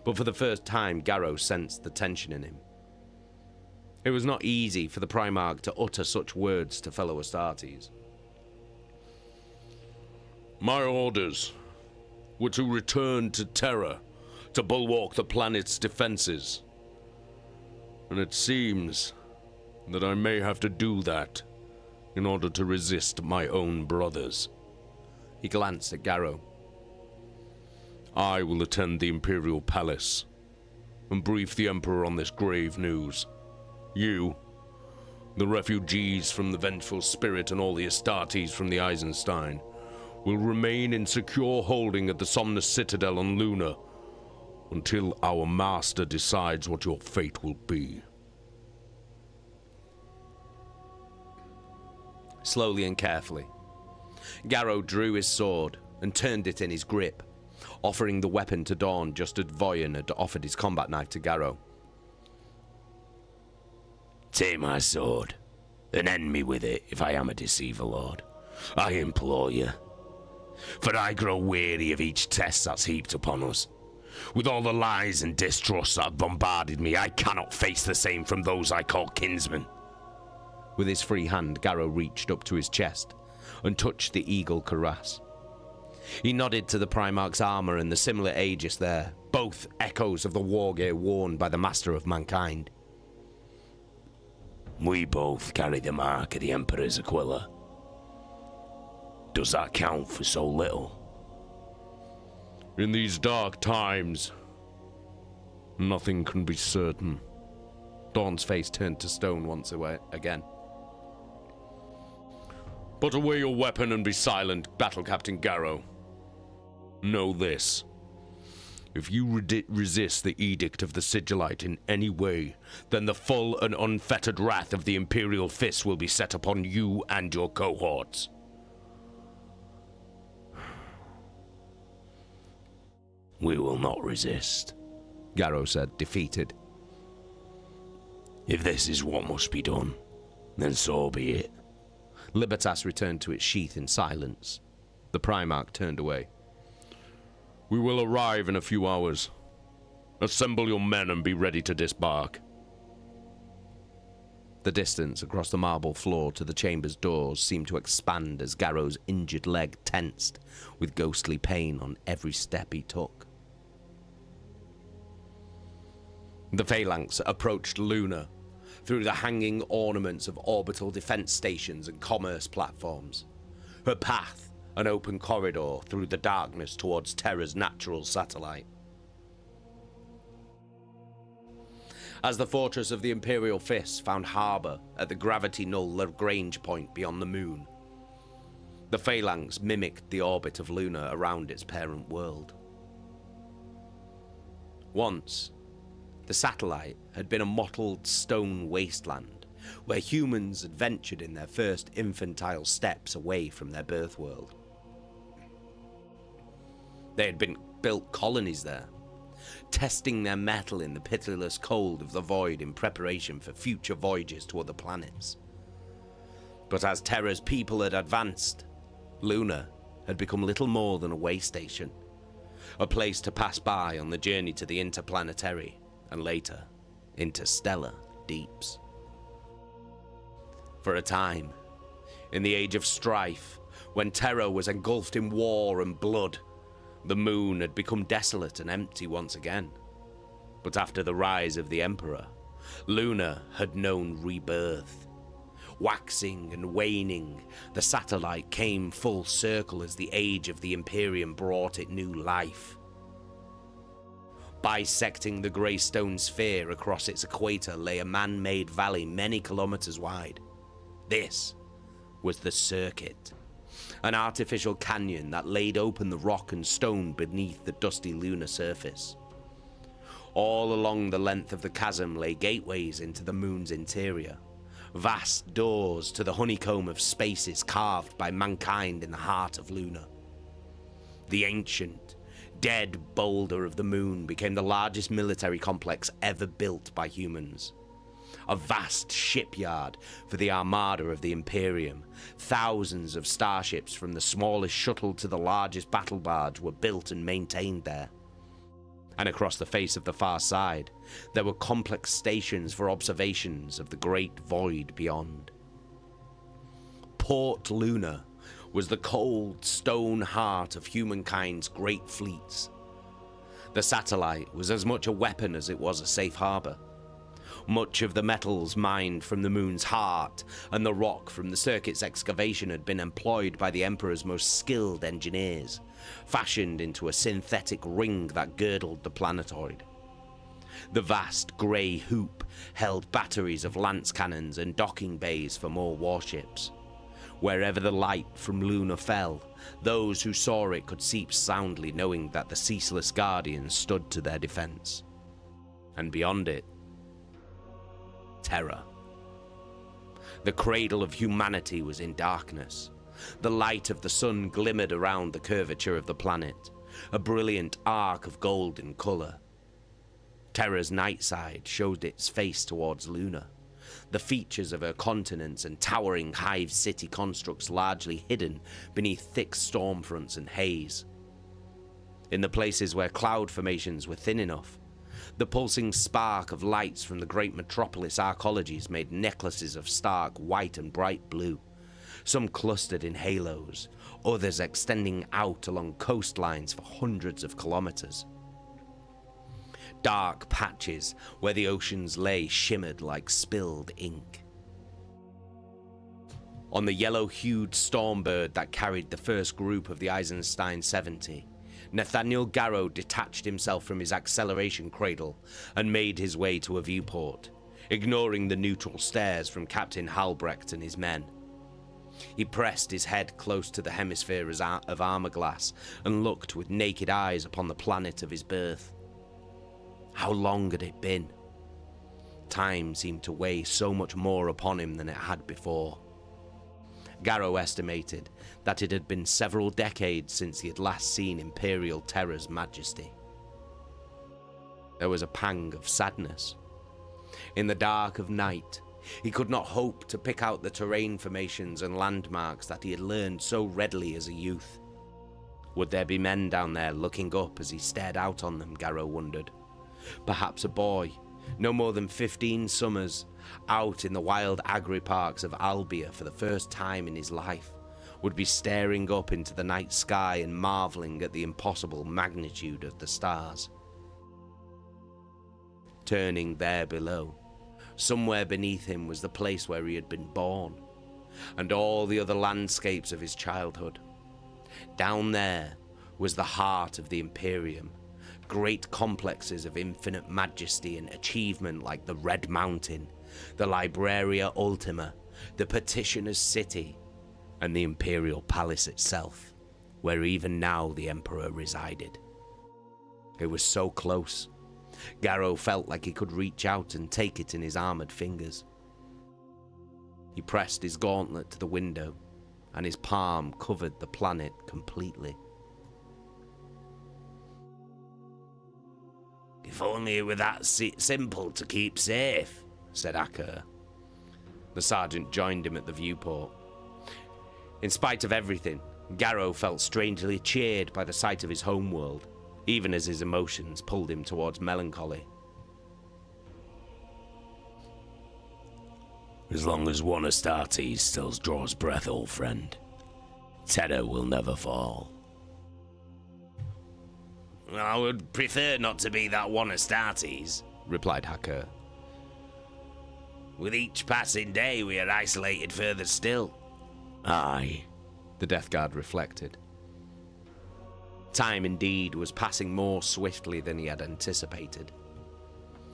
but for the first time Garro sensed the tension in him. It was not easy for the Primarch to utter such words to fellow Astartes. My orders were to return to Terra to bulwark the planet's defenses. And it seems that I may have to do that in order to resist my own brothers. He glanced at Garro. I will attend the Imperial Palace and brief the Emperor on this grave news. You, the refugees from the Vengeful Spirit and all the Astartes from the Eisenstein, will remain in secure holding at the Somnus Citadel on Luna until our master decides what your fate will be. Slowly and carefully, Garro drew his sword and turned it in his grip, offering the weapon to Dawn just as Voyen had offered his combat knife to Garro. Take my sword, and end me with it if I am a deceiver, Lord. I implore you. For I grow weary of each test that's heaped upon us. With all the lies and distrust that have bombarded me, I cannot face the same from those I call kinsmen. With his free hand, Garro reached up to his chest and touched the eagle cuirass. He nodded to the Primarch's armor and the similar aegis there, both echoes of the war gear worn by the Master of Mankind. We both carry the mark of the Emperor's Aquila. Does that count for so little? In these dark times, nothing can be certain. Dawn's face turned to stone once again. Put away your weapon and be silent, Battle Captain Garro. Know this. If you resist the edict of the Sigillite in any way, then the full and unfettered wrath of the Imperial Fist will be set upon you and your cohorts. We will not resist, Garro said, defeated. If this is what must be done, then so be it. Libertas returned to its sheath in silence. The Primarch turned away. We will arrive in a few hours. Assemble your men and be ready to disembark. The distance across the marble floor to the chamber's doors seemed to expand as Garro's injured leg tensed with ghostly pain on every step he took. The phalanx approached Luna through the hanging ornaments of orbital defense stations and commerce platforms. Her path, an open corridor through the darkness towards Terra's natural satellite. As the fortress of the Imperial Fist found harbour at the gravity-null Lagrange point beyond the moon, the phalanx mimicked the orbit of Luna around its parent world. Once, the satellite had been a mottled stone wasteland where humans had ventured in their first infantile steps away from their birth world. They had been built colonies there, testing their mettle in the pitiless cold of the void in preparation for future voyages to other planets. But as Terra's people had advanced, Luna had become little more than a way station, a place to pass by on the journey to the interplanetary and later interstellar deeps. For a time, in the age of strife, when Terra was engulfed in war and blood, the moon had become desolate and empty once again. But after the rise of the Emperor, Luna had known rebirth. Waxing and waning, the satellite came full circle as the age of the Imperium brought it new life. Bisecting the grey stone sphere across its equator lay a man-made valley many kilometers wide. This was the Circuit, an artificial canyon that laid open the rock and stone beneath the dusty lunar surface. All along the length of the chasm lay gateways into the moon's interior, vast doors to the honeycomb of spaces carved by mankind in the heart of Luna. The ancient, dead boulder of the moon became the largest military complex ever built by humans. A vast shipyard for the armada of the Imperium. Thousands of starships from the smallest shuttle to the largest battle barge were built and maintained there. And across the face of the far side, there were complex stations for observations of the great void beyond. Port Luna was the cold stone heart of humankind's great fleets. The satellite was as much a weapon as it was a safe harbor. Much of the metals mined from the moon's heart and the rock from the circuit's excavation had been employed by the Emperor's most skilled engineers, fashioned into a synthetic ring that girdled the planetoid. The vast grey hoop held batteries of lance cannons and docking bays for more warships. Wherever the light from Luna fell, those who saw it could sleep soundly knowing that the ceaseless guardians stood to their defense. And beyond it, Terra. The cradle of humanity was in darkness. The light of the sun glimmered around the curvature of the planet, a brilliant arc of golden colour. Terra's night side showed its face towards Luna, the features of her continents and towering hive city constructs largely hidden beneath thick storm fronts and haze. In the places where cloud formations were thin enough, the pulsing spark of lights from the great metropolis arcologies made necklaces of stark white and bright blue, some clustered in halos, others extending out along coastlines for hundreds of kilometers. Dark patches where the oceans lay shimmered like spilled ink. On the yellow-hued stormbird that carried the first group of the Eisenstein 70, Nathaniel Garro detached himself from his acceleration cradle and made his way to a viewport, ignoring the neutral stares from Captain Halbrecht and his men. He pressed his head close to the hemisphere of armor glass and looked with naked eyes upon the planet of his birth. How long had it been? Time seemed to weigh so much more upon him than it had before. Garro estimated that it had been several decades since he had last seen Imperial Terror's majesty. There was a pang of sadness. In the dark of night, he could not hope to pick out the terrain formations and landmarks that he had learned so readily as a youth. Would there be men down there looking up as he stared out on them, Garro wondered. Perhaps a boy, no more than 15 summers, out in the wild agri-parks of Albia for the first time in his life, would be staring up into the night sky and marveling at the impossible magnitude of the stars. Turning there below, somewhere beneath him was the place where he had been born, and all the other landscapes of his childhood. Down there was the heart of the Imperium, great complexes of infinite majesty and achievement like the Red Mountain, the Libraria Ultima, the Petitioner's City, and the Imperial Palace itself, where even now the Emperor resided. It was so close. Garro felt like he could reach out and take it in his armored fingers. He pressed his gauntlet to the window, and his palm covered the planet completely. If only it were that simple to keep safe, said Aker. The sergeant joined him at the viewport. In spite of everything, Garro felt strangely cheered by the sight of his homeworld, even as his emotions pulled him towards melancholy. As long as one Astartes still draws breath, old friend, Terror will never fall. I would prefer not to be that one Astartes, replied Hacker. With each passing day, we are isolated further still. Aye, the Death Guard reflected. Time indeed was passing more swiftly than he had anticipated.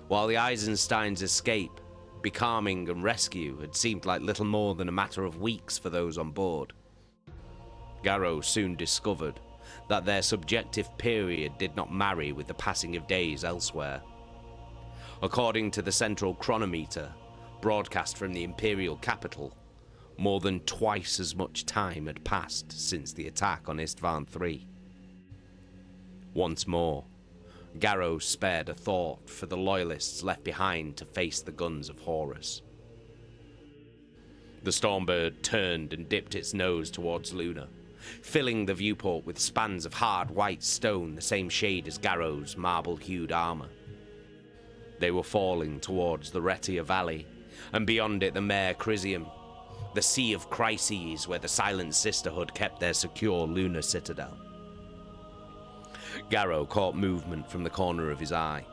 While the Eisenstein's escape, becalming and rescue had seemed like little more than a matter of weeks for those on board, Garro soon discovered that their subjective period did not marry with the passing of days elsewhere. According to the central chronometer, broadcast from the Imperial capital, more than twice as much time had passed since the attack on Istvan III. Once more, Garro spared a thought for the loyalists left behind to face the guns of Horus. The Stormbird turned and dipped its nose towards Luna, filling the viewport with spans of hard white stone the same shade as Garro's marble-hued armor. They were falling towards the Retia Valley, and beyond it the Mare Crisium, the Sea of Crises where the Silent Sisterhood kept their secure lunar citadel. Garro caught movement from the corner of his eye,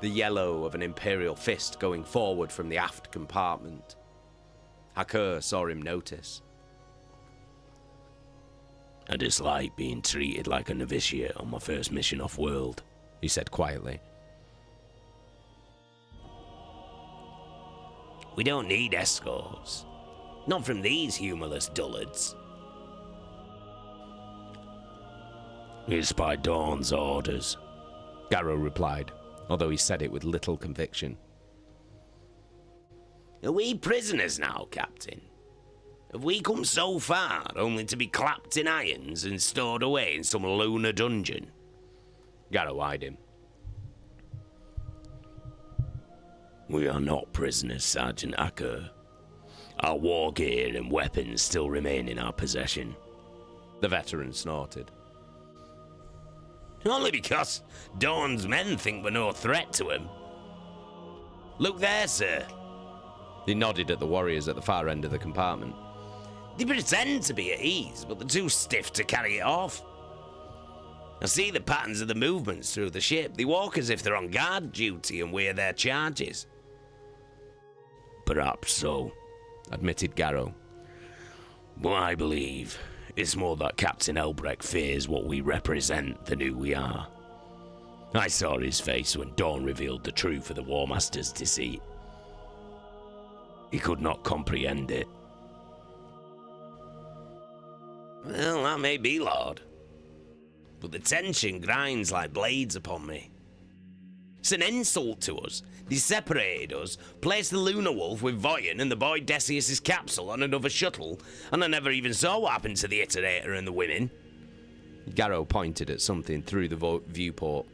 the yellow of an Imperial fist going forward from the aft compartment. Hakur saw him notice. I dislike being treated like a novitiate on my first mission off-world, he said quietly. We don't need escorts. Not from these humorless dullards. It's by Dawn's orders, Garro replied, although he said it with little conviction. Are we prisoners now, Captain? Have we come so far only to be clapped in irons and stored away in some lunar dungeon? Garro eyed him. We are not prisoners, Sergeant Acker. Our war gear and weapons still remain in our possession. The veteran snorted. Only because Dawn's men think we're no threat to him. Look there, sir. He nodded at the warriors at the far end of the compartment. They pretend to be at ease, but they're too stiff to carry it off. I see the patterns of the movements through the ship. They walk as if they're on guard duty and wear their charges. Perhaps so, admitted Garro. But I believe it's more that Captain Elbrecht fears what we represent than who we are. I saw his face when Dawn revealed the truth of the War Master's deceit. He could not comprehend it. Well, that may be, Lord. But the tension grinds like blades upon me. It's an insult to us. They separated us, placed the Lunar Wolf with Voyan and the boy Decius's capsule on another shuttle, and I never even saw what happened to the Iterator and the women. Garro pointed at something through the viewport.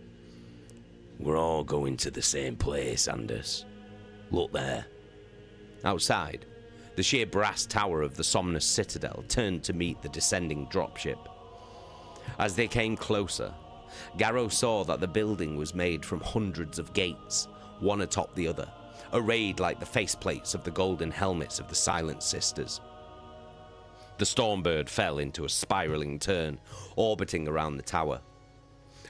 We're all going to the same place, Anders. Look there. Outside, the sheer brass tower of the Somnus Citadel turned to meet the descending dropship. As they came closer, Garro saw that the building was made from hundreds of gates, one atop the other, arrayed like the faceplates of the golden helmets of the Silent Sisters. The Stormbird fell into a spiraling turn, orbiting around the tower.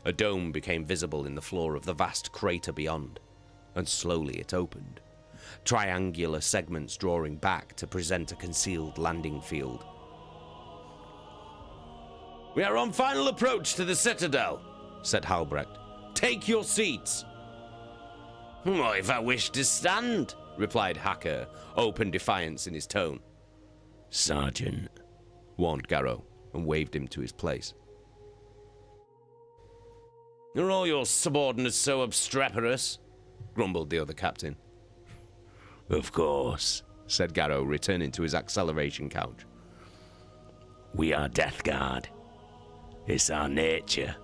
A dome became visible in the floor of the vast crater beyond, and slowly it opened, triangular segments drawing back to present a concealed landing field. We are on final approach to the Citadel, said Halbrecht. Take your seats. What if I wish to stand? Replied Hacker, open defiance in his tone. Sergeant, warned Garro, and waved him to his place. Are all your subordinates so obstreperous? Grumbled the other captain. Of course, said Garro, returning to his acceleration couch. We are Death Guard. It's our nature.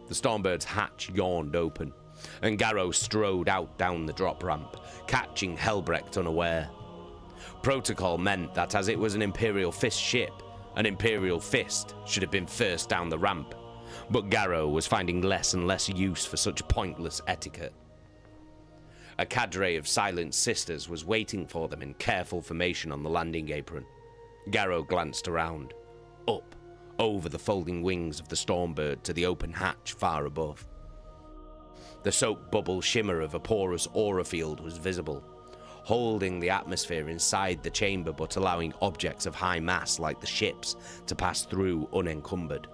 The Stormbird's hatch yawned open, and Garro strode out down the drop ramp, catching Helbrecht unaware. Protocol meant that as it was an Imperial Fist ship, an Imperial Fist should have been first down the ramp, but Garro was finding less and less use for such pointless etiquette. A cadre of Silent Sisters was waiting for them in careful formation on the landing apron. Garro glanced around, up, over the folding wings of the Stormbird to the open hatch far above. The soap bubble shimmer of a porous aura field was visible, holding the atmosphere inside the chamber but allowing objects of high mass like the ships to pass through unencumbered.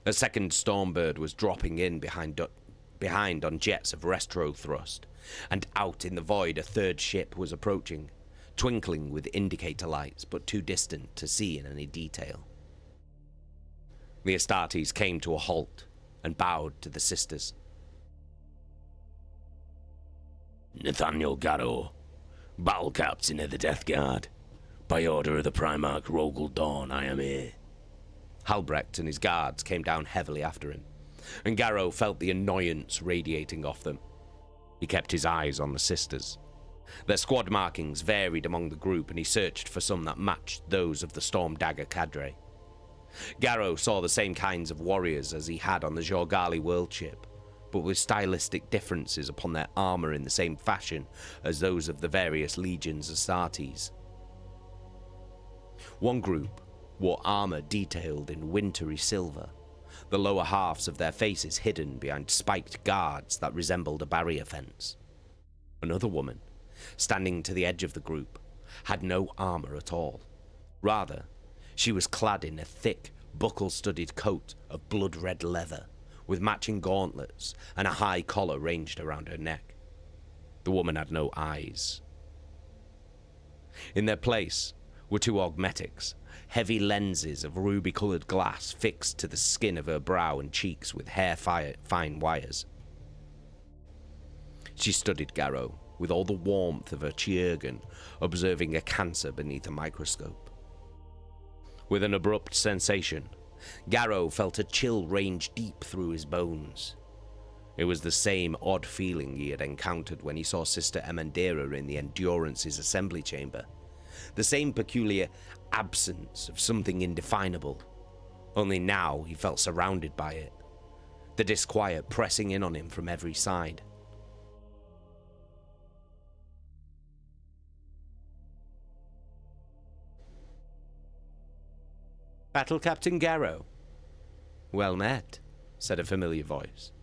A second Stormbird was dropping in behind on jets of retro thrust, and out in the void a third ship was approaching, twinkling with indicator lights but too distant to see in any detail. The Astartes came to a halt and bowed to the sisters. Nathaniel Garro, battle captain of the Death Guard. By order of the Primarch Rogel Dawn, I am here. Halbrecht and his guards came down heavily after him, and Garro felt the annoyance radiating off them. He kept his eyes on the sisters. Their squad markings varied among the group, and he searched for some that matched those of the Storm Dagger cadre. Garro saw the same kinds of warriors as he had on the Jorgali world ship, but with stylistic differences upon their armor in the same fashion as those of the various legions Astartes. One group wore armor detailed in wintry silver, the lower halves of their faces hidden behind spiked guards that resembled a barrier fence. Another woman, standing to the edge of the group, had no armor at all. Rather, she was clad in a thick, buckle-studded coat of blood-red leather, with matching gauntlets and a high collar ranged around her neck. The woman had no eyes. In their place were two augmetics, heavy lenses of ruby-coloured glass fixed to the skin of her brow and cheeks with hair-fine wires. She studied Garro with all the warmth of a Chirurgeon observing a cancer beneath a microscope. With an abrupt sensation, Garro felt a chill range deep through his bones. It was the same odd feeling he had encountered when he saw Sister Emendera in the Endurance's assembly chamber. The same peculiar absence of something indefinable. Only now he felt surrounded by it, the disquiet pressing in on him from every side. Battle Captain Garro. Well met, said a familiar voice.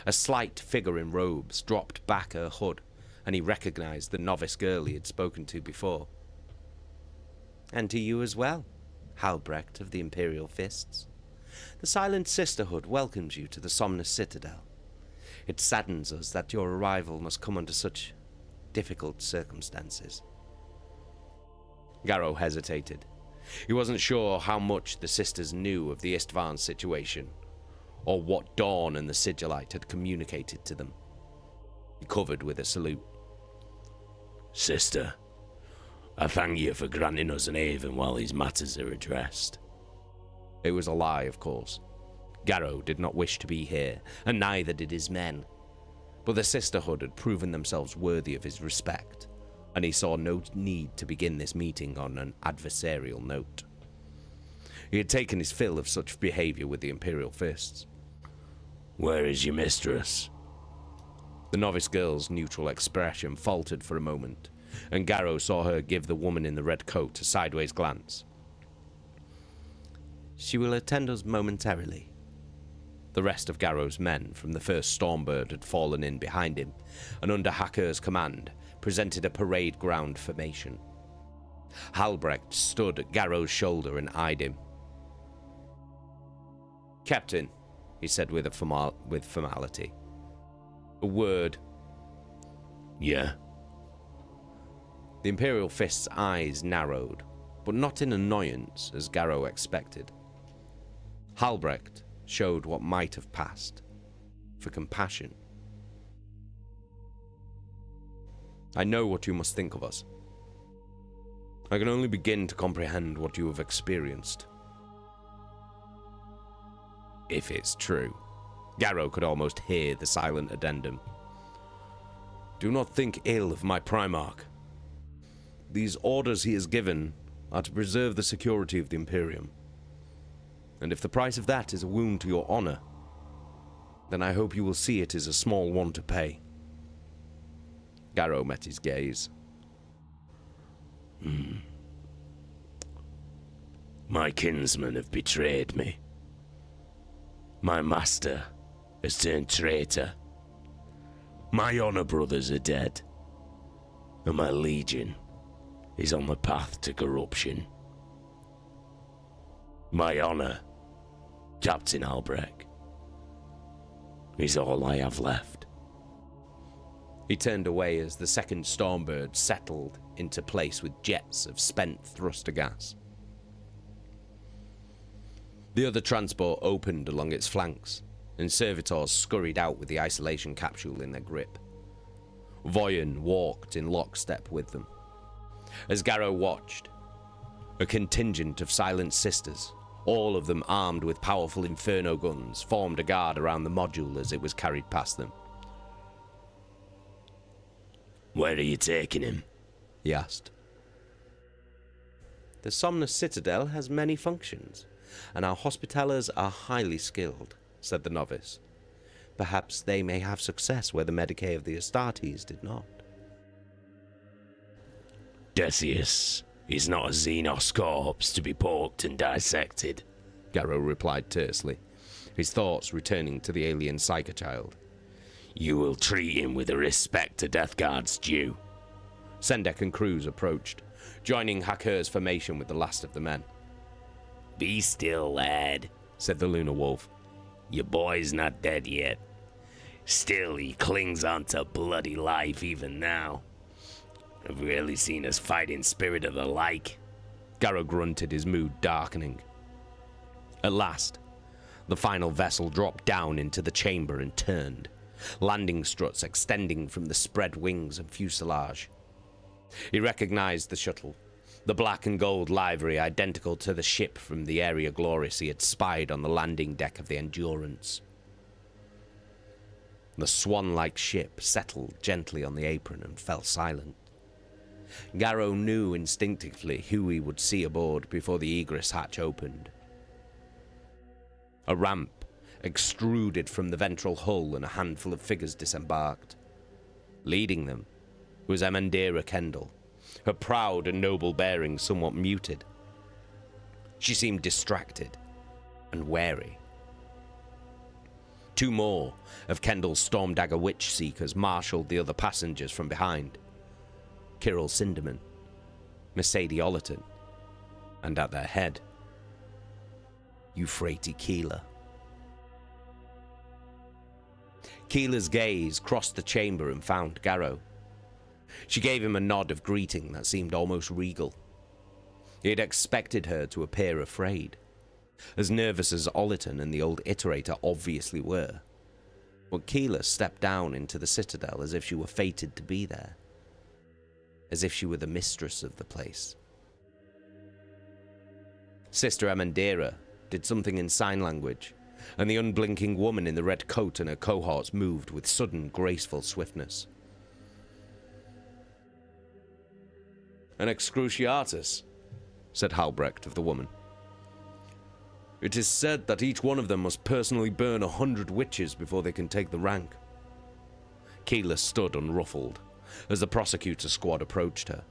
A slight figure in robes dropped back her hood, and he recognized the novice girl he had spoken to before. And to you as well, Halbrecht of the Imperial Fists. The Silent Sisterhood welcomes you to the Somnus Citadel. It saddens us that your arrival must come under such difficult circumstances. Garro hesitated. He wasn't sure how much the sisters knew of the Istvan situation, or what Dawn and the Sigillite had communicated to them. He covered with a salute. Sister, I thank you for granting us an haven while these matters are addressed. It was a lie, of course. Garro did not wish to be here, and neither did his men. But the sisterhood had proven themselves worthy of his respect, and he saw no need to begin this meeting on an adversarial note. He had taken his fill of such behavior with the Imperial fists. Where is your mistress? The novice girl's neutral expression faltered for a moment, and Garro saw her give the woman in the red coat a sideways glance. She will attend us momentarily. The rest of Garro's men from the first Stormbird had fallen in behind him, and under Haker's command, presented a parade ground formation. Halbrecht stood at Garro's shoulder and eyed him. Captain, he said with formality. A word. Yeah? The Imperial fist's eyes narrowed, but not in annoyance, as Garro expected. Halbrecht showed what might have passed for compassion. I know what you must think of us. I can only begin to comprehend what you have experienced. If it's true. Garro could almost hear the silent addendum. Do not think ill of my Primarch. These orders he has given are to preserve the security of the Imperium. And if the price of that is a wound to your honor, then I hope you will see it is a small one to pay. Garro met his gaze. My kinsmen have betrayed me. My master has turned traitor. My honor brothers are dead. And my legion is on the path to corruption. My honor, Captain Albrecht, is all I have left. He turned away as the second Stormbird settled into place with jets of spent thruster gas. The other transport opened along its flanks, and servitors scurried out with the isolation capsule in their grip. Voyen walked in lockstep with them. As Garro watched, a contingent of silent sisters, all of them armed with powerful inferno guns, formed a guard around the module as it was carried past them. Where are you taking him? He asked. The Somnus Citadel has many functions, and our hospitallers are highly skilled, said the novice. Perhaps they may have success where the Medicae of the Astartes did not. Decius is not a Xenos corpse to be poked and dissected, Garro replied tersely, his thoughts returning to the alien psychochild. You will treat him with the respect a Death Guard's due. Sendek and Cruz approached, joining Haker's formation with the last of the men. Be still, lad, said the Lunar Wolf. Your boy's not dead yet. Still, he clings on to bloody life even now. I've rarely seen us fighting spirit of the like. Garro grunted, his mood darkening. At last, the final vessel dropped down into the chamber and turned, landing struts extending from the spread wings and fuselage. He recognized the shuttle, the black and gold livery identical to the ship from the Area Glorious he had spied on the landing deck of the Endurance. The swan-like ship settled gently on the apron and fell silent. Garro knew instinctively who he would see aboard before the egress hatch opened. A ramp extruded from the ventral hull and a handful of figures disembarked. Leading them was Emandira Kendall, her proud and noble bearing somewhat muted. She seemed distracted and wary. Two more of Kendall's Stormdagger Witch Seekers marshaled the other passengers from behind. Kirill Sinderman, Mercedes Ollerton, and at their head, Euphrates Keeler. Keeler's gaze crossed the chamber and found Garro. She gave him a nod of greeting that seemed almost regal. He had expected her to appear afraid, as nervous as Ollerton and the old Iterator obviously were. But Keela stepped down into the citadel as if she were fated to be there, as if she were the mistress of the place. Sister Amandera did something in sign language, and the unblinking woman in the red coat and her cohorts moved with sudden, graceful swiftness. "An excruciatus," said Halbrecht of the woman. "It is said that each one of them must personally burn 100 witches before they can take the rank." Keela stood unruffled as the prosecutor squad approached her.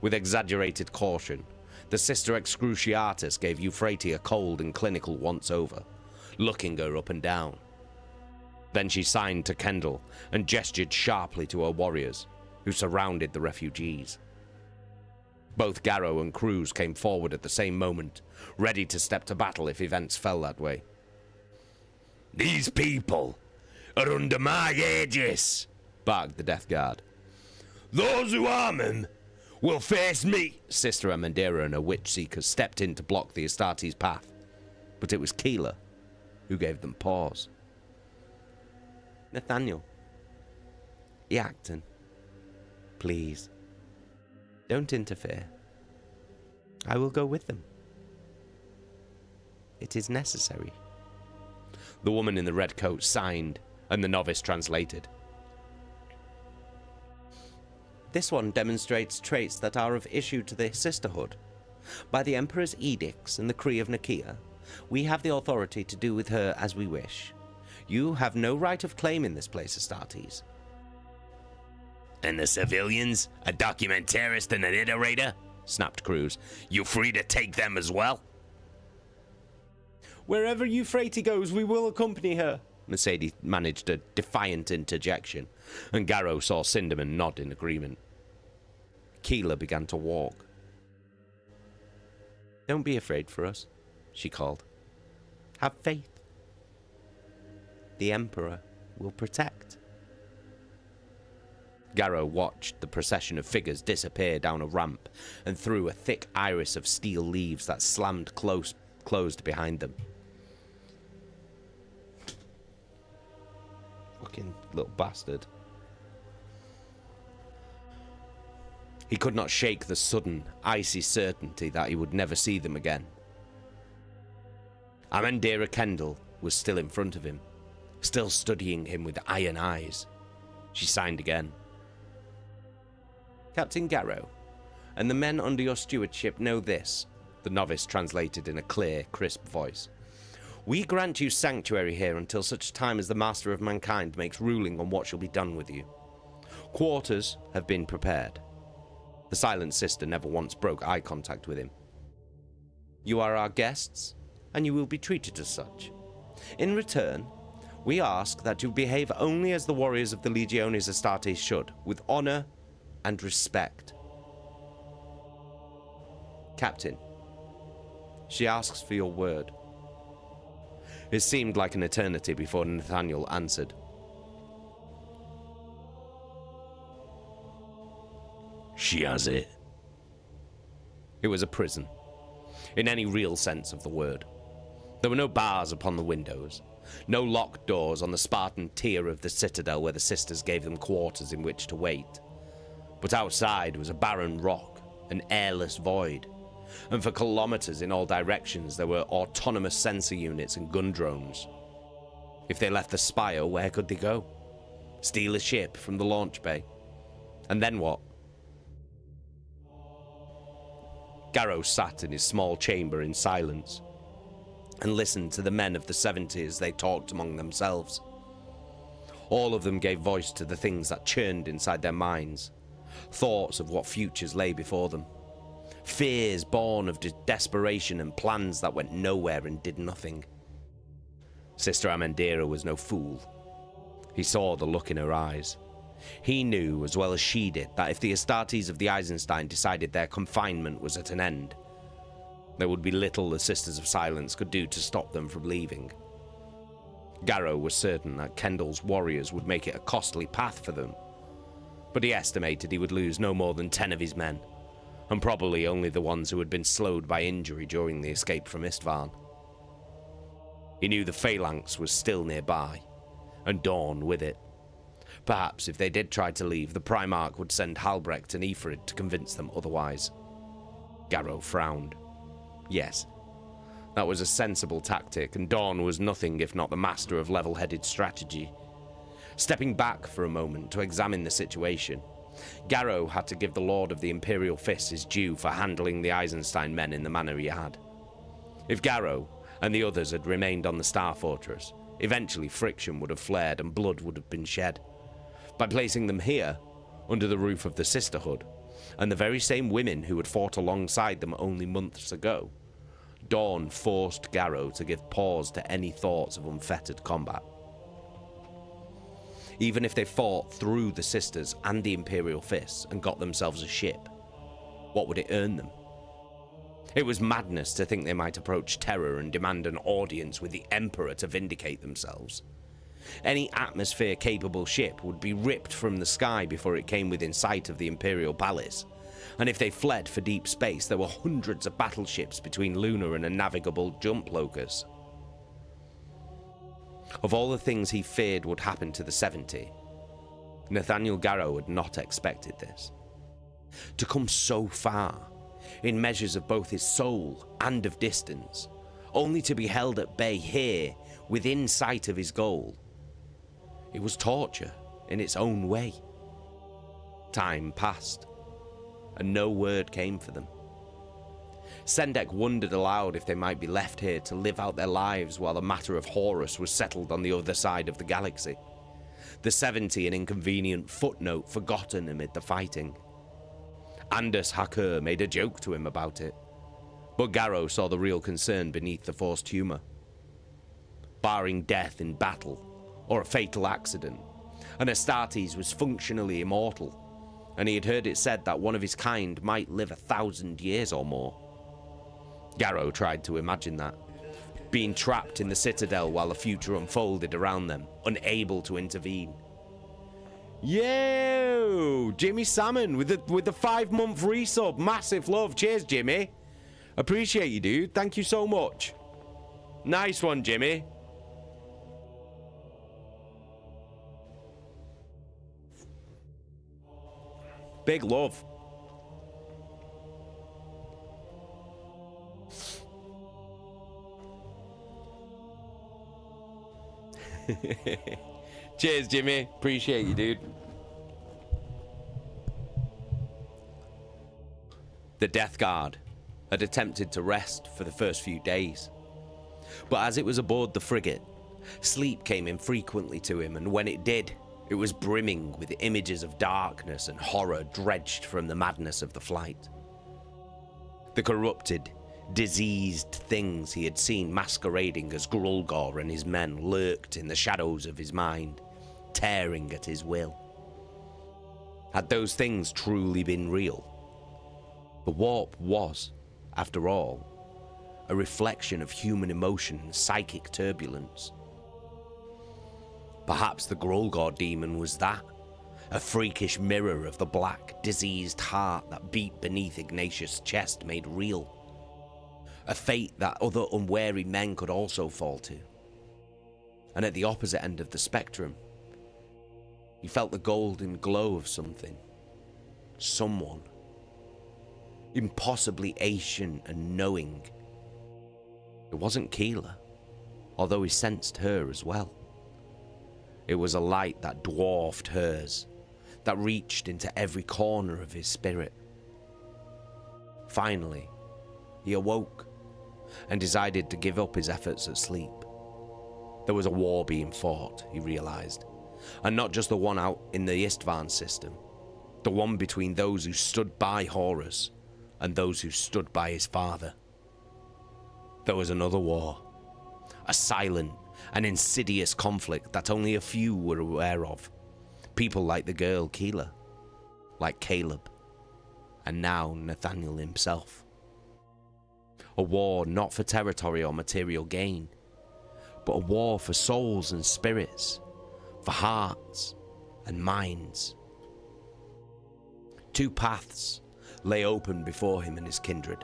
With exaggerated caution, the Sister Excruciatus gave Euphrates a cold and clinical once-over, looking her up and down. Then she signed to Kendall and gestured sharply to her warriors, who surrounded the refugees. Both Garro and Cruz came forward at the same moment, ready to step to battle if events fell that way. "These people are under my aegis," barked the Death Guard. "Those who harm them will face me." Sister Amandera and her witch seekers stepped in to block the Astartes' path, but it was Keela who gave them pause. "Nathaniel, Iacton, please, don't interfere. I will go with them. It is necessary." The woman in the red coat signed, and the novice translated. "This one demonstrates traits that are of issue to the Sisterhood. By the Emperor's edicts and the Decree of Nicaea, we have the authority to do with her as we wish. You have no right of claim in this place, Astartes." "And the civilians, a documentarist and an iterator?" snapped Cruz. "You free to take them as well?" "Wherever Euphrates goes, we will accompany her," Mercedes managed a defiant interjection, and Garro saw Cinderman nod in agreement. Keela began to walk. "Don't be afraid for us," she called. "Have faith. The Emperor will protect." Garro watched the procession of figures disappear down a ramp and through a thick iris of steel leaves that slammed closed behind them. Fucking little bastard. He could not shake the sudden, icy certainty that he would never see them again. Amandera Kendall was still in front of him, still studying him with iron eyes. She signed again. "Captain Garro, and the men under your stewardship know this," the novice translated in a clear, crisp voice. "We grant you sanctuary here until such time as the Master of Mankind makes ruling on what shall be done with you. Quarters have been prepared." The silent sister never once broke eye contact with him. "You are our guests, and you will be treated as such. In return, we ask that you behave only as the warriors of the Legiones Astartes should, with honor and respect. Captain, she asks for your word." It seemed like an eternity before Nathaniel answered. "She has it." It was a prison, in any real sense of the word. There were no bars upon the windows, no locked doors on the Spartan tier of the citadel where the sisters gave them quarters in which to wait. But outside was a barren rock, an airless void, and for kilometers in all directions there were autonomous sensor units and gun drones. If they left the spire, where could they go? Steal a ship from the launch bay? And then what? Garro sat in his small chamber in silence and listened to the men of the 70s as they talked among themselves. All of them gave voice to the things that churned inside their minds, thoughts of what futures lay before them, fears born of desperation and plans that went nowhere and did nothing. Sister Amandera was no fool. He saw the look in her eyes. He knew, as well as she did, that if the Astartes of the Eisenstein decided their confinement was at an end, there would be little the Sisters of Silence could do to stop them from leaving. Garro was certain that Kendall's warriors would make it a costly path for them, but he estimated he would lose no more than 10 of his men, and probably only the ones who had been slowed by injury during the escape from Istvan. He knew the Phalanx was still nearby, and Dawn with it. Perhaps if they did try to leave, the Primarch would send Halbrecht and Ifrid to convince them otherwise. Garro frowned. Yes, that was a sensible tactic, and Dawn was nothing if not the master of level-headed strategy. Stepping back for a moment to examine the situation, Garro had to give the Lord of the Imperial Fist his due for handling the Eisenstein men in the manner he had. If Garro and the others had remained on the Star Fortress, eventually friction would have flared and blood would have been shed. By placing them here, under the roof of the Sisterhood, and the very same women who had fought alongside them only months ago, Dawn forced Garro to give pause to any thoughts of unfettered combat. Even if they fought through the Sisters and the Imperial Fists and got themselves a ship, what would it earn them? It was madness to think they might approach Terror and demand an audience with the Emperor to vindicate themselves. Any atmosphere-capable ship would be ripped from the sky before it came within sight of the Imperial Palace, and if they fled for deep space, there were hundreds of battleships between lunar and a navigable jump locus. Of all the things he feared would happen to the 70, Nathaniel Garro had not expected this. To come so far, in measures of both his soul and of distance, only to be held at bay here, within sight of his goal. It was torture in its own way. Time passed, and no word came for them. Sendek wondered aloud if they might be left here to live out their lives while the matter of Horus was settled on the other side of the galaxy. The 70 an inconvenient footnote forgotten amid the fighting. Anders Hakur made a joke to him about it, but Garro saw the real concern beneath the forced humour. Barring death in battle, or a fatal accident, and Astartes was functionally immortal, and he had heard it said that one of his kind might live 1,000 years or more. Garro tried to imagine that, being trapped in the Citadel while the future unfolded around them, unable to intervene. Yo! Jimmy Salmon with the 5-month resub. Massive love. Cheers, Jimmy. Appreciate you, dude. Thank you so much. Nice one, Jimmy. Big love. Cheers, Jimmy. Appreciate you, dude. The Death Guard had attempted to rest for the first few days, but as it was aboard the frigate, sleep came infrequently to him, and when it did, it was brimming with images of darkness and horror dredged from the madness of the flight. The corrupted, diseased things he had seen masquerading as Grulgor and his men lurked in the shadows of his mind, tearing at his will. Had those things truly been real? The warp was, after all, a reflection of human emotion and psychic turbulence. Perhaps the Grulgor demon was that, a freakish mirror of the black, diseased heart that beat beneath Ignatius' chest made real. A fate that other unwary men could also fall to. And at the opposite end of the spectrum, he felt the golden glow of something. Someone. Impossibly ancient and knowing. It wasn't Keela, although he sensed her as well. It was a light that dwarfed hers, that reached into every corner of his spirit. Finally, he awoke and decided to give up his efforts at sleep. There was a war being fought, he realized, and not just the one out in the Istvan system, the one between those who stood by Horus and those who stood by his father. There was another war, a silent and insidious conflict that only a few were aware of. People like the girl Keela, like Caleb, and now Nathaniel himself. A war not for territory or material gain, but a war for souls and spirits, for hearts and minds. Two paths lay open before him and his kindred.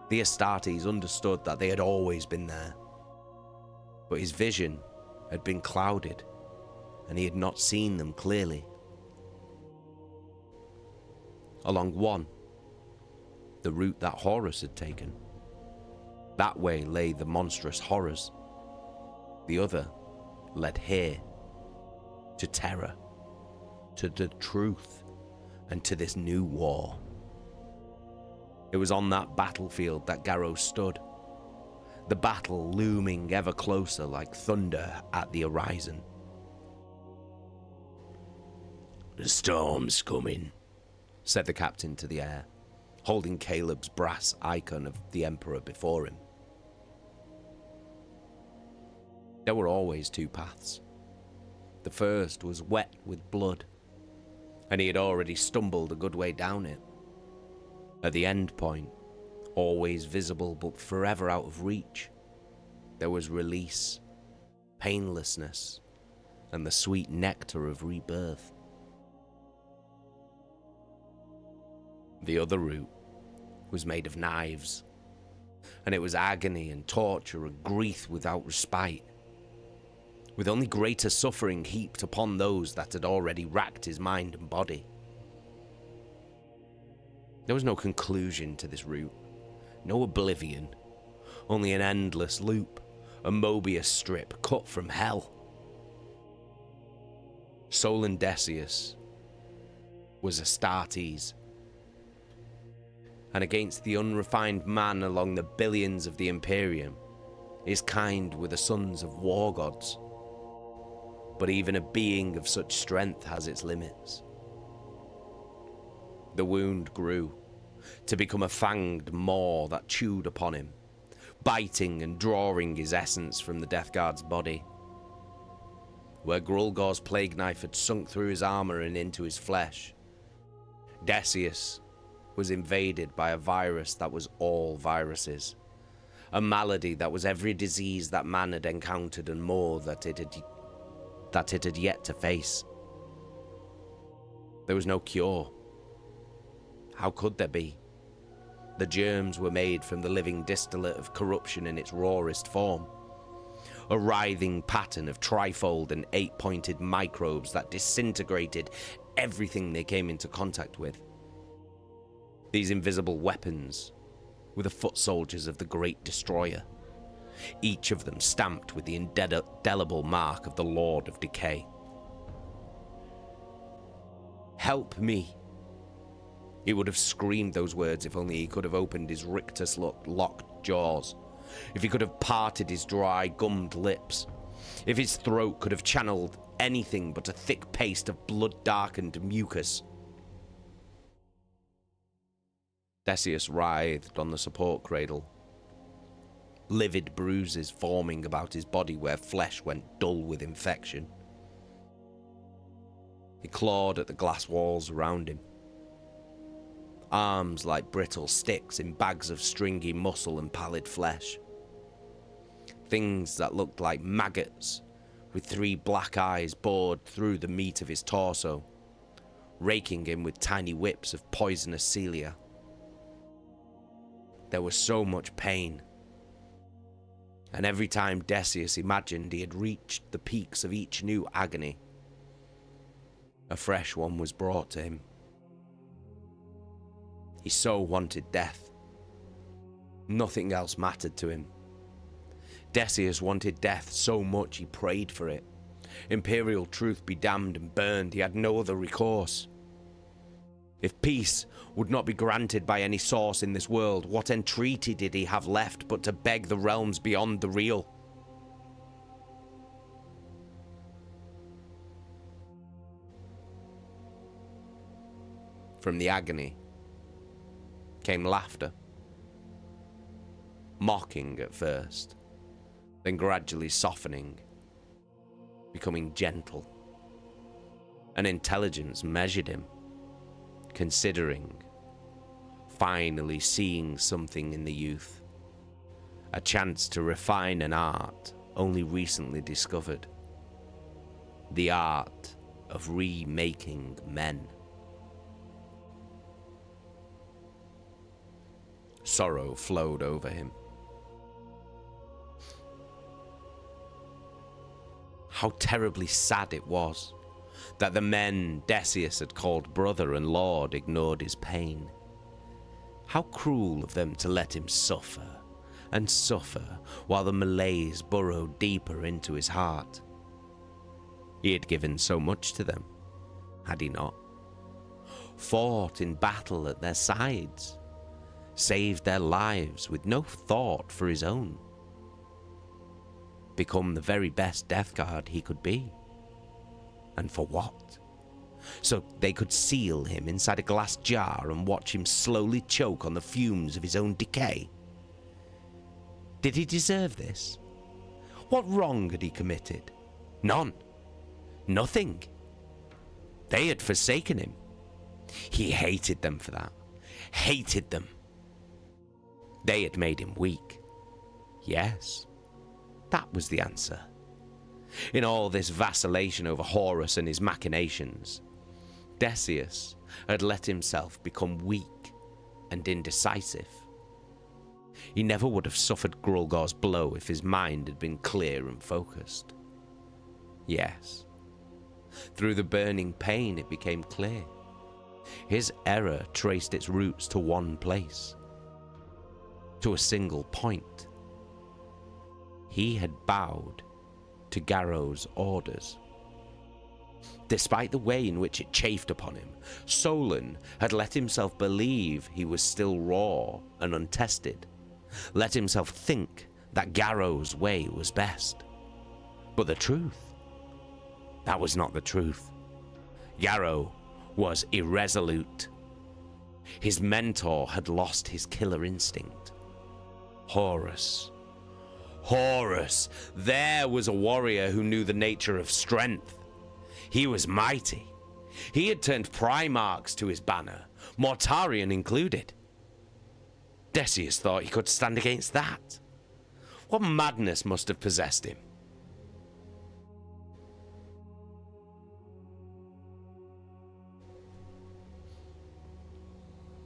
The Astartes understood that they had always been there, but his vision had been clouded, and he had not seen them clearly. Along one, the route that Horus had taken. That way lay the monstrous horrors. The other led here, to terror, to the truth, and to this new war. It was on that battlefield that Garro stood, the battle looming ever closer like thunder at the horizon. The storm's coming, said the captain to the air, holding Caleb's brass icon of the Emperor before him. There were always two paths. The first was wet with blood, and he had already stumbled a good way down it. At the end point, always visible but forever out of reach, there was release, painlessness, and the sweet nectar of rebirth. The other route was made of knives, and it was agony and torture and grief without respite, with only greater suffering heaped upon those that had already racked his mind and body. There was no conclusion to this route, no oblivion, only an endless loop, a Mobius strip cut from hell. Solon Decius was Astartes, and against the unrefined man along the billions of the Imperium, his kind were the sons of war gods. But even a being of such strength has its limits. The wound grew, to become a fanged maw that chewed upon him, biting and drawing his essence from the Death Guard's body. Where Grulgor's plague knife had sunk through his armor and into his flesh, Decius was invaded by a virus that was all viruses, a malady that was every disease that man had encountered and more that it had yet to face. There was no cure. How could there be? The germs were made from the living distillate of corruption in its rawest form, a writhing pattern of trifold and eight-pointed microbes that disintegrated everything they came into contact with. These invisible weapons were the foot soldiers of the Great Destroyer, each of them stamped with the indelible mark of the Lord of Decay. Help me! He would have screamed those words if only he could have opened his rictus-locked jaws, if he could have parted his dry, gummed lips, if his throat could have channeled anything but a thick paste of blood-darkened mucus. Decius writhed on the support cradle, livid bruises forming about his body where flesh went dull with infection. He clawed at the glass walls around him, arms like brittle sticks in bags of stringy muscle and pallid flesh. Things that looked like maggots, with 3 black eyes bored through the meat of his torso, raking him with tiny whips of poisonous cilia. There was so much pain, and every time Decius imagined he had reached the peaks of each new agony, a fresh one was brought to him. He so wanted death. Nothing else mattered to him. Decius wanted death so much he prayed for it. Imperial truth be damned and burned, he had no other recourse. If peace would not be granted by any source in this world, what entreaty did he have left but to beg the realms beyond the real? From the agony came laughter, mocking at first, then gradually softening, becoming gentle. An intelligence measured him, considering, finally seeing something in the youth, a chance to refine an art only recently discovered, the art of remaking men. Sorrow flowed over him. How terribly sad it was that the men Decius had called brother and lord ignored his pain. How cruel of them to let him suffer and suffer while the malaise burrowed deeper into his heart. He had given so much to them, had he not? Fought in battle at their sides, saved their lives with no thought for his own. Become the very best death guard he could be. And for what? So they could seal him inside a glass jar and watch him slowly choke on the fumes of his own decay? Did he deserve this? What wrong had he committed? None. Nothing. They had forsaken him. He hated them for that. Hated them. They had made him weak. Yes. That was the answer. In all this vacillation over Horus and his machinations, Decius had let himself become weak and indecisive. He never would have suffered Grulgor's blow if his mind had been clear and focused. Yes. Through the burning pain it became clear. His error traced its roots to one place. To a single point. He had bowed to Garro's orders. Despite the way in which it chafed upon him, Solon had let himself believe he was still raw and untested, let himself think that Garro's way was best. But the truth, that was not the truth. Garro was irresolute. His mentor had lost his killer instinct. Horus. There was a warrior who knew the nature of strength. He was mighty. He had turned Primarchs to his banner, Mortarion included. Decius thought he could stand against that. What madness must have possessed him?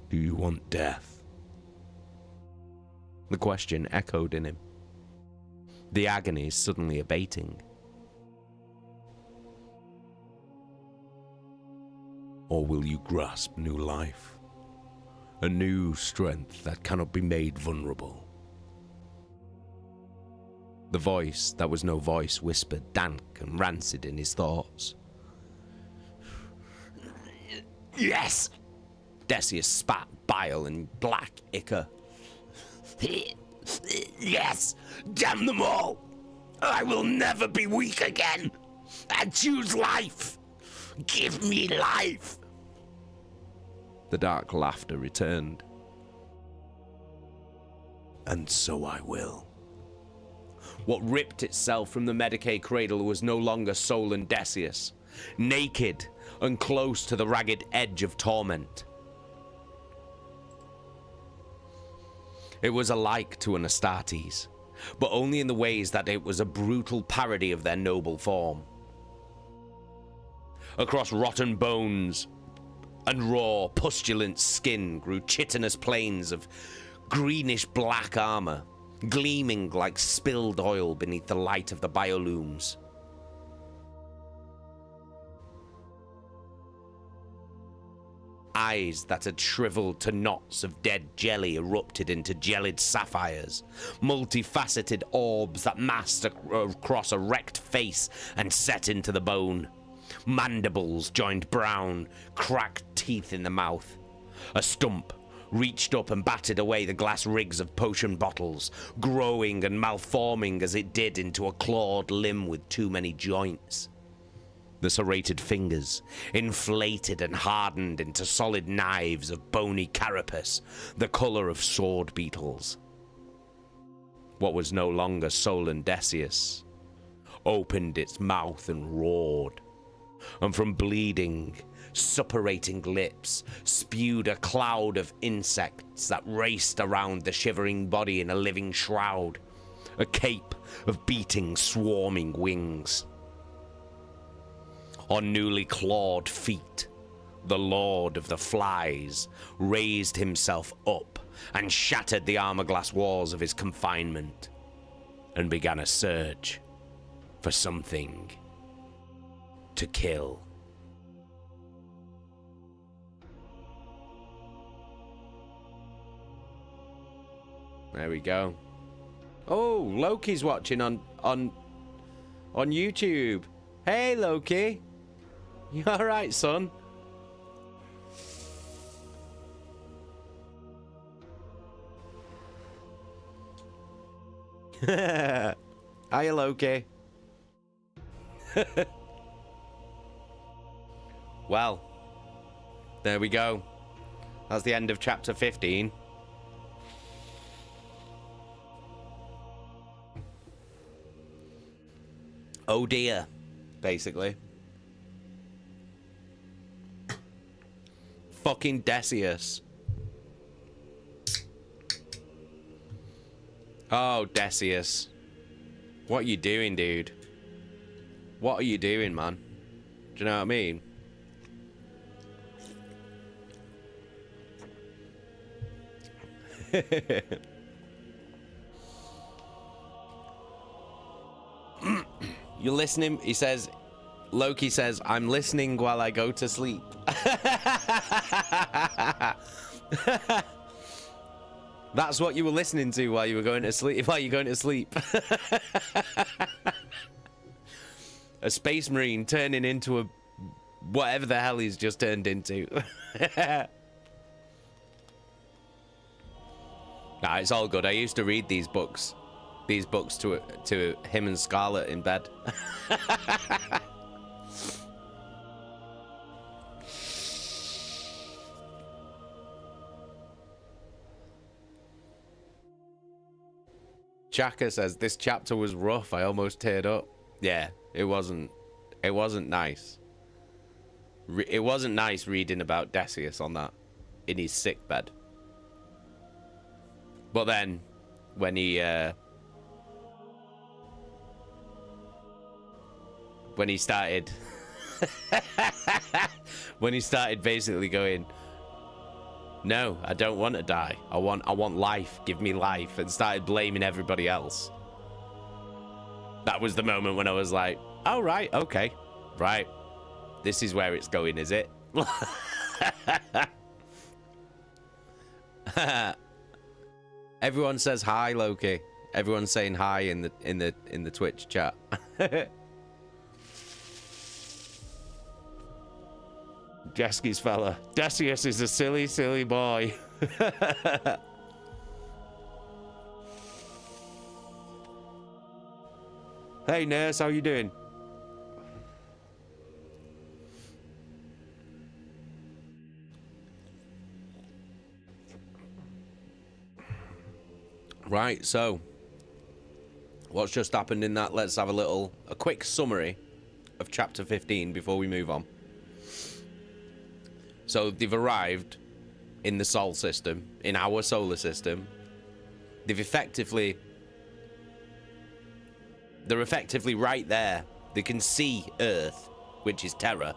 Do you want death? The question echoed in him, the agony suddenly abating. Or will you grasp new life? A new strength that cannot be made vulnerable? The voice that was no voice whispered dank and rancid in his thoughts. Yes! Decius spat bile and black ichor. Yes! Damn them all! I will never be weak again! I choose life! Give me life! The dark laughter returned. And so I will. What ripped itself from the Medicae cradle was no longer Solon Decius, naked and close to the ragged edge of torment. It was alike to an Astartes, but only in the ways that it was a brutal parody of their noble form. Across rotten bones and raw, pustulant skin grew chitinous plains of greenish-black armor, gleaming like spilled oil beneath the light of the biolumes. Eyes that had shriveled to knots of dead jelly erupted into gelid sapphires, multifaceted orbs that massed across a wrecked face and set into the bone. Mandibles joined brown, cracked teeth in the mouth. A stump reached up and batted away the glass rigs of potion bottles, growing and malforming as it did into a clawed limb with too many joints. The serrated fingers, inflated and hardened into solid knives of bony carapace, the colour of sword beetles. What was no longer Solon Decius opened its mouth and roared, and from bleeding, suppurating lips spewed a cloud of insects that raced around the shivering body in a living shroud, a cape of beating, swarming wings. On newly clawed feet, the Lord of the Flies, raised himself up and shattered the armor-glass walls of his confinement and began a search for something to kill. There we go. Oh, Loki's watching on YouTube. Hey, Loki. You all right, son? Hiya, Loki. Well, there we go. That's the end of chapter 15. Oh dear, basically. Fucking Decius. Oh, Decius. What are you doing, dude? What are you doing, man? Do you know what I mean? You're listening? He says, Loki says, I'm listening while I go to sleep. That's what you were listening to while you were going to sleep. While you're going to sleep. A space marine turning into a whatever the hell he's just turned into. Nah, it's all good. I used to read these books to him and Scarlet in bed. Chaka says this chapter was rough. I almost teared up. Yeah, it wasn't nice. It wasn't nice reading about Decius on that in his sick bed. But then when he started when he started basically going, no, I don't want to die. I want life. Give me life. And started blaming everybody else. That was the moment when I was like, oh, right, okay. Right. This is where it's going, is it? Everyone says hi, Loki. Everyone's saying hi in the Twitch chat. Jeski's fella. Decius is a silly, silly boy. Hey, nurse, how you doing? Right, so what's just happened in that? Let's have a quick summary of chapter 15 before we move on. So they've arrived in the Sol system, in our solar system. They're effectively right there. They can see Earth, which is Terra.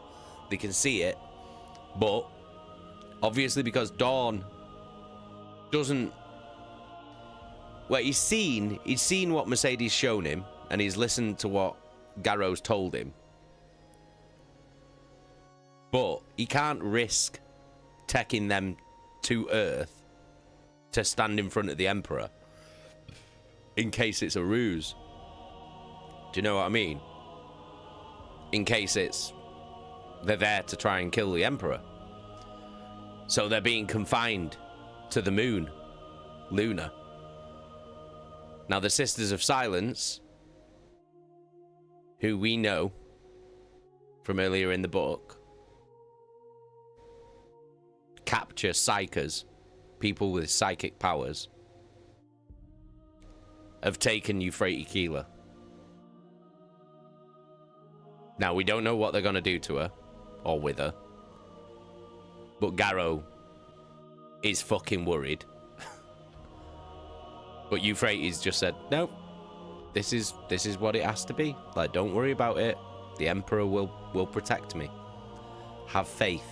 They can see it, but obviously because Dawn doesn't. Well, he's seen what Mercedes shown him, and he's listened to what Garro's told him. But he can't risk taking them to Earth to stand in front of the Emperor in case it's a ruse. Do you know what I mean? In case they're there to try and kill the Emperor. So they're being confined to the moon, Luna. Now the Sisters of Silence, who we know from earlier in the book, capture psychers, people with psychic powers, have taken Euphrates Keeler. Now we don't know what they're going to do to her or with her, but Garro is fucking worried. But Euphrates just said, no, this is what it has to be. Like, don't worry about it. The Emperor will protect me. Have faith.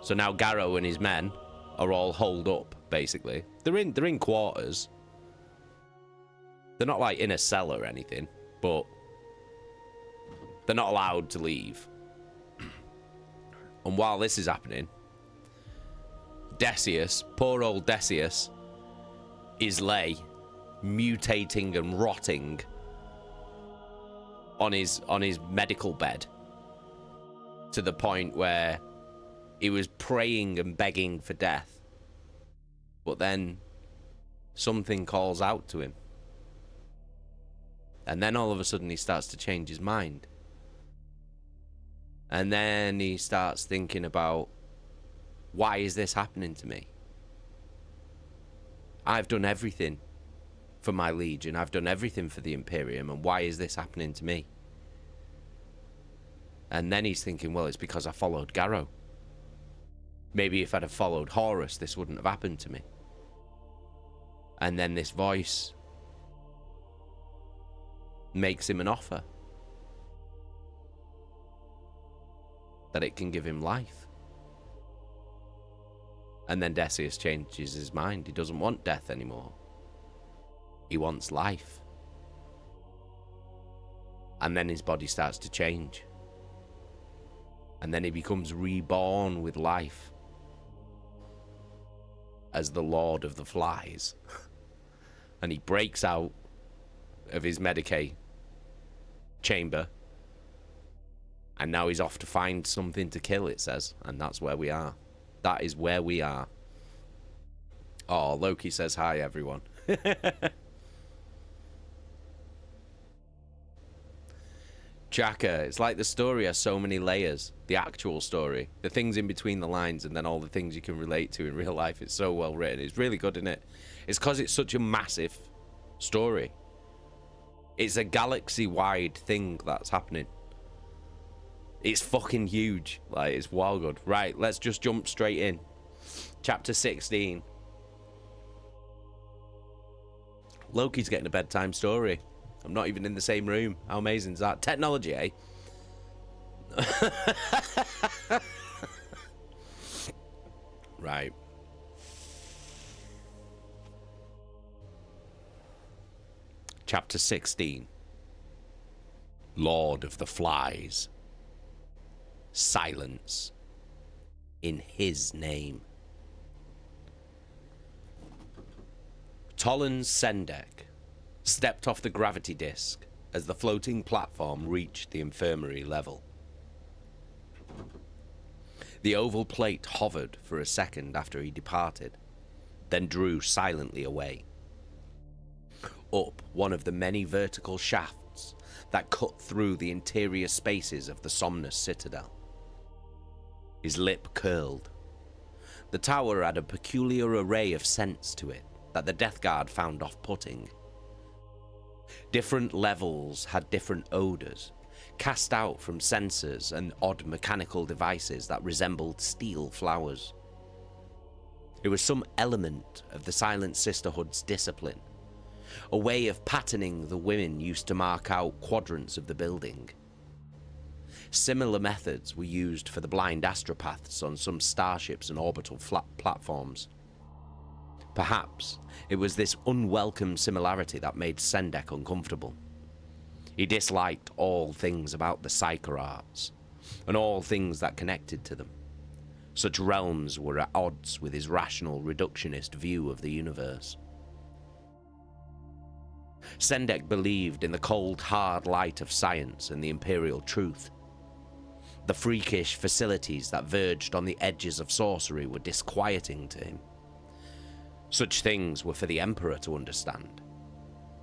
So now Garro and his men are all holed up, basically. They're in quarters. They're not like in a cell or anything, but they're not allowed to leave. And while this is happening, Decius, poor old Decius, is mutating and rotting on his medical bed, to the point where he was praying and begging for death. But then something calls out to him. And then all of a sudden he starts to change his mind. And then he starts thinking about, why is this happening to me? I've done everything for my Legion. I've done everything for the Imperium. And why is this happening to me? And then he's thinking, well, it's because I followed Garro. Maybe if I'd have followed Horus, this wouldn't have happened to me. And then this voice makes him an offer that it can give him life. And then Decius changes his mind. He doesn't want death anymore. He wants life. And then his body starts to change. And then he becomes reborn with life as the Lord of the Flies. And he breaks out of his Medicae chamber. And now he's off to find something to kill, it says. And that's where we are. That is where we are. Oh, Loki says hi, everyone. Chaka, it's like the story has so many layers. The actual story. The things in between the lines, and then all the things you can relate to in real life. It's so well written. It's really good, isn't it? It's because it's such a massive story. It's a galaxy-wide thing that's happening. It's fucking huge. Like, it's wild good. Right, let's just jump straight in. Chapter 16. Loki's getting a bedtime story. I'm not even in the same room. How amazing is that? Technology, eh? Right. Chapter 16. Lord of the Flies. Silence. In his name. Tolan Sendek stepped off the gravity disk as the floating platform reached the infirmary level. The oval plate hovered for a second after he departed, then drew silently away. Up one of the many vertical shafts that cut through the interior spaces of the Somnus Citadel. His lip curled. The tower had a peculiar array of scents to it that the Death Guard found off-putting. Different levels had different odors, cast out from sensors and odd mechanical devices that resembled steel flowers. It was some element of the Silent Sisterhood's discipline, a way of patterning the women used to mark out quadrants of the building. Similar methods were used for the blind astropaths on some starships and orbital platforms. Perhaps it was this unwelcome similarity that made Sendek uncomfortable. He disliked all things about the Psyker arts, and all things that connected to them. Such realms were at odds with his rational, reductionist view of the universe. Sendek believed in the cold, hard light of science and the Imperial truth. The freakish facilities that verged on the edges of sorcery were disquieting to him. Such things were for the Emperor to understand,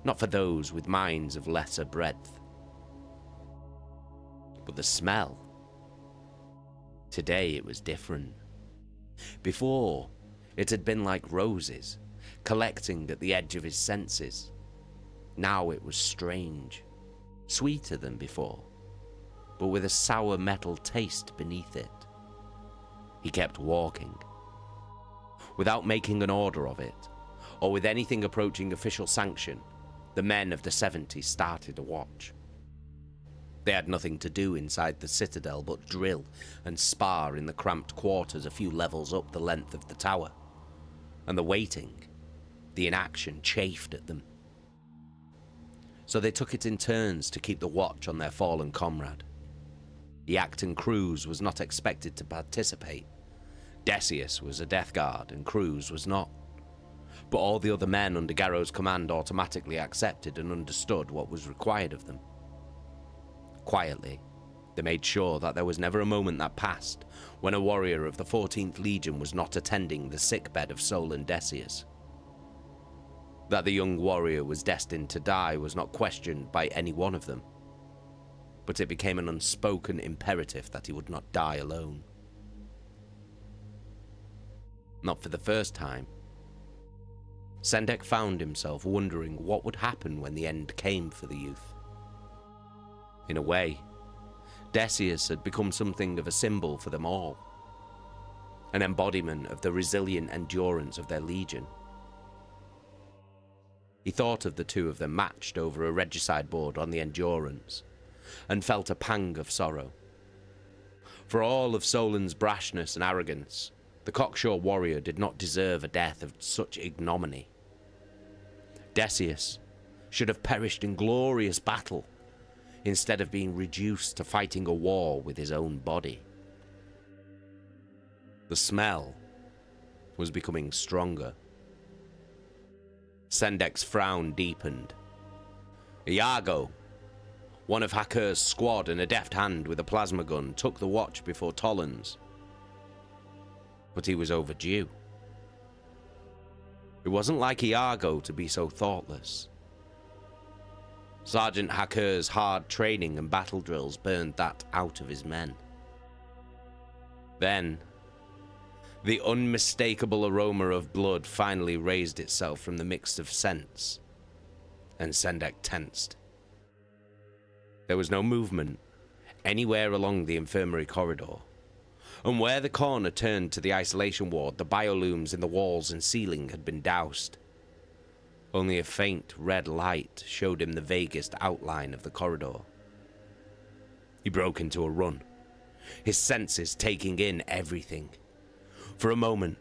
not for those with minds of lesser breadth. But the smell. Today it was different. Before, it had been like roses, collecting at the edge of his senses. Now it was strange, sweeter than before, but with a sour metal taste beneath it. He kept walking. Without making an order of it, or with anything approaching official sanction, the men of the 70 started a watch. They had nothing to do inside the citadel but drill and spar in the cramped quarters a few levels up the length of the tower. And the waiting, the inaction, chafed at them. So they took it in turns to keep the watch on their fallen comrade. Yacht and Cruz was not expected to participate. Decius was a death guard and Cruz was not. But all the other men under Garro's command automatically accepted and understood what was required of them. Quietly, they made sure that there was never a moment that passed when a warrior of the 14th Legion was not attending the sickbed of Solon Decius. That the young warrior was destined to die was not questioned by any one of them, but it became an unspoken imperative that he would not die alone. Not for the first time, Sendek found himself wondering what would happen when the end came for the youth. In a way, Decius had become something of a symbol for them all, an embodiment of the resilient endurance of their legion. He thought of the two of them matched over a regicide board on the Endurance, and felt a pang of sorrow. For all of Solon's brashness and arrogance, the cocksure warrior did not deserve a death of such ignominy. Decius should have perished in glorious battle, instead of being reduced to fighting a war with his own body. The smell was becoming stronger. Sendek's frown deepened. Iago, one of Hakur's squad and a deft hand with a plasma gun, took the watch before Tollans. But he was overdue. It wasn't like Iago to be so thoughtless. Sergeant Hakur's hard training and battle drills burned that out of his men. Then, the unmistakable aroma of blood finally raised itself from the mix of scents, and Sendek tensed. There was no movement anywhere along the infirmary corridor, and where the corner turned to the isolation ward, the biolooms in the walls and ceiling had been doused. Only a faint red light showed him the vaguest outline of the corridor. He broke into a run, his senses taking in everything. For a moment,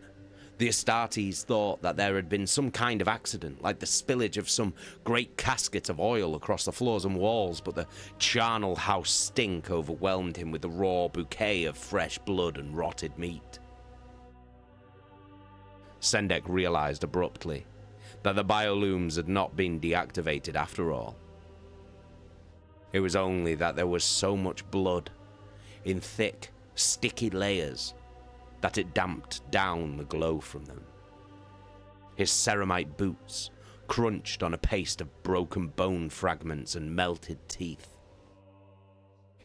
the Astartes thought that there had been some kind of accident, like the spillage of some great casket of oil across the floors and walls, but the charnel house stink overwhelmed him with the raw bouquet of fresh blood and rotted meat. Sendek realized abruptly that the biolooms had not been deactivated after all. It was only that there was so much blood in thick, sticky layers that it damped down the glow from them. His ceramite boots crunched on a paste of broken bone fragments and melted teeth.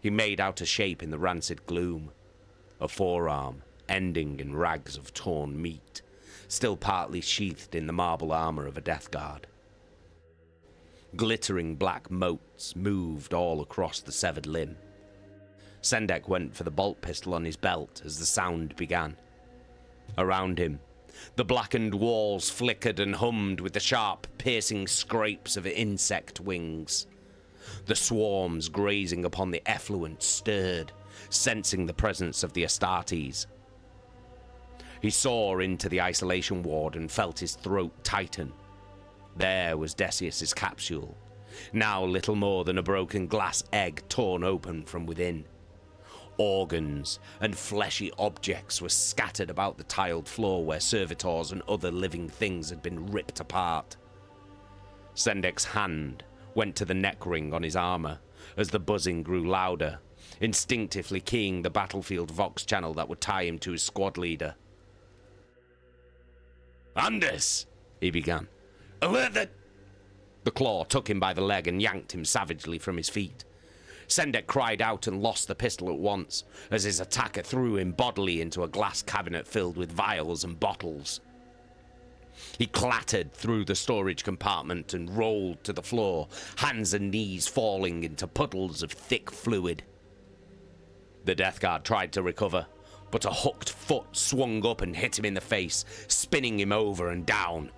He made out a shape in the rancid gloom, a forearm ending in rags of torn meat, still partly sheathed in the marble armor of a death guard. Glittering black motes moved all across the severed limb. Sendek went for the bolt pistol on his belt as the sound began. Around him, the blackened walls flickered and hummed with the sharp, piercing scrapes of insect wings. The swarms grazing upon the effluent stirred, sensing the presence of the Astartes. He saw into the isolation ward and felt his throat tighten. There was Decius's capsule, now little more than a broken glass egg torn open from within. Organs and fleshy objects were scattered about the tiled floor where servitors and other living things had been ripped apart. Sendek's hand went to the neck ring on his armor as the buzzing grew louder, instinctively keying the battlefield Vox channel that would tie him to his squad leader. "Anders," he began. "Alert the..." The claw took him by the leg and yanked him savagely from his feet. Sendek cried out and lost the pistol at once, as his attacker threw him bodily into a glass cabinet filled with vials and bottles. He clattered through the storage compartment and rolled to the floor, hands and knees falling into puddles of thick fluid. The death guard tried to recover, but a hooked foot swung up and hit him in the face, spinning him over and down.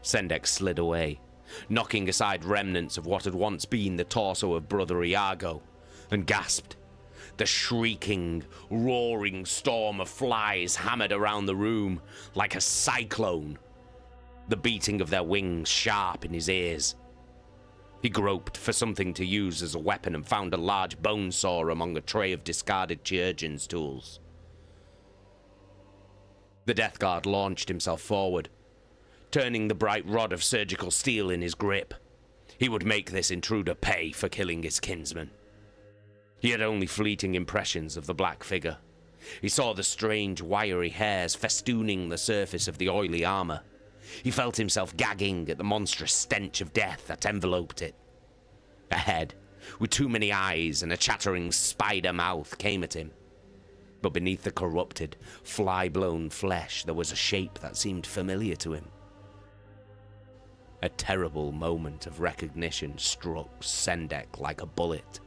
Sendek slid away, knocking aside remnants of what had once been the torso of Brother Iago, and gasped. The shrieking, roaring storm of flies hammered around the room like a cyclone, the beating of their wings sharp in his ears. He groped for something to use as a weapon and found a large bone saw among a tray of discarded chirurgeon's tools. The Death Guard launched himself forward, turning the bright rod of surgical steel in his grip. He would make this intruder pay for killing his kinsman. He had only fleeting impressions of the black figure. He saw the strange, wiry hairs festooning the surface of the oily armor. He felt himself gagging at the monstrous stench of death that enveloped it. A head, with too many eyes and a chattering spider mouth, came at him. But beneath the corrupted, fly-blown flesh, there was a shape that seemed familiar to him. A terrible moment of recognition struck Sendek like a bullet.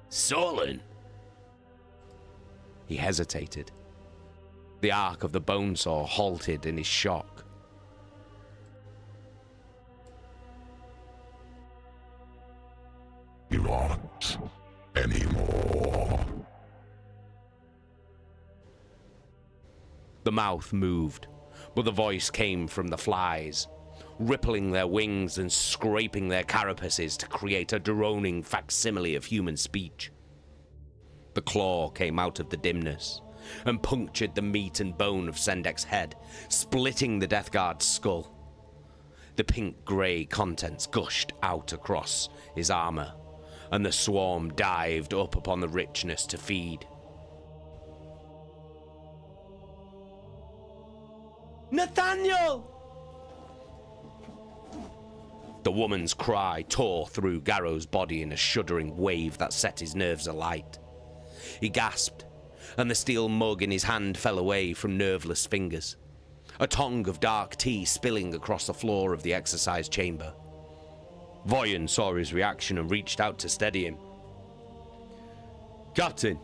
Solon! He hesitated. The arc of the bone saw halted in his shock. You aren't anymore. The mouth moved, but the voice came from the flies, rippling their wings and scraping their carapaces to create a droning facsimile of human speech. The claw came out of the dimness and punctured the meat and bone of Sendek's head, splitting the Death Guard's skull. The pink-grey contents gushed out across his armor, and the swarm dived up upon the richness to feed. Nathaniel! The woman's cry tore through Garro's body in a shuddering wave that set his nerves alight. He gasped, and the steel mug in his hand fell away from nerveless fingers, a tongue of dark tea spilling across the floor of the exercise chamber. Voyan saw his reaction and reached out to steady him. Captain,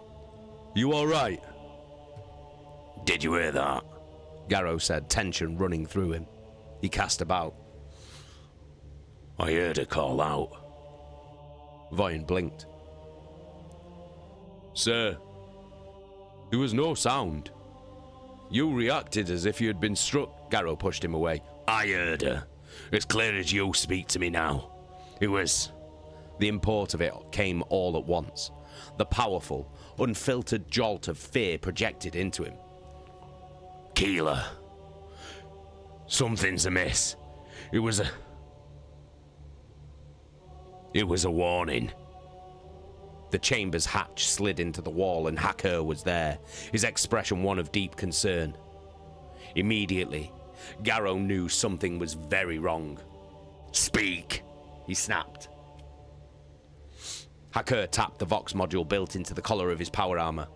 you all right? Did you hear that? Garro said, tension running through him. He cast about. I heard her call out. Voyan blinked. Sir, there was no sound. You reacted as if you had been struck. Garro pushed him away. I heard her. As clear as you speak to me now. It was... The import of it came all at once. The powerful, unfiltered jolt of fear projected into him. Keeler. Something's amiss. It was a warning. The chamber's hatch slid into the wall and Hacker was there, his expression one of deep concern. Immediately, Garro knew something was very wrong. Speak, he snapped. Hacker tapped the Vox module built into the collar of his power armor.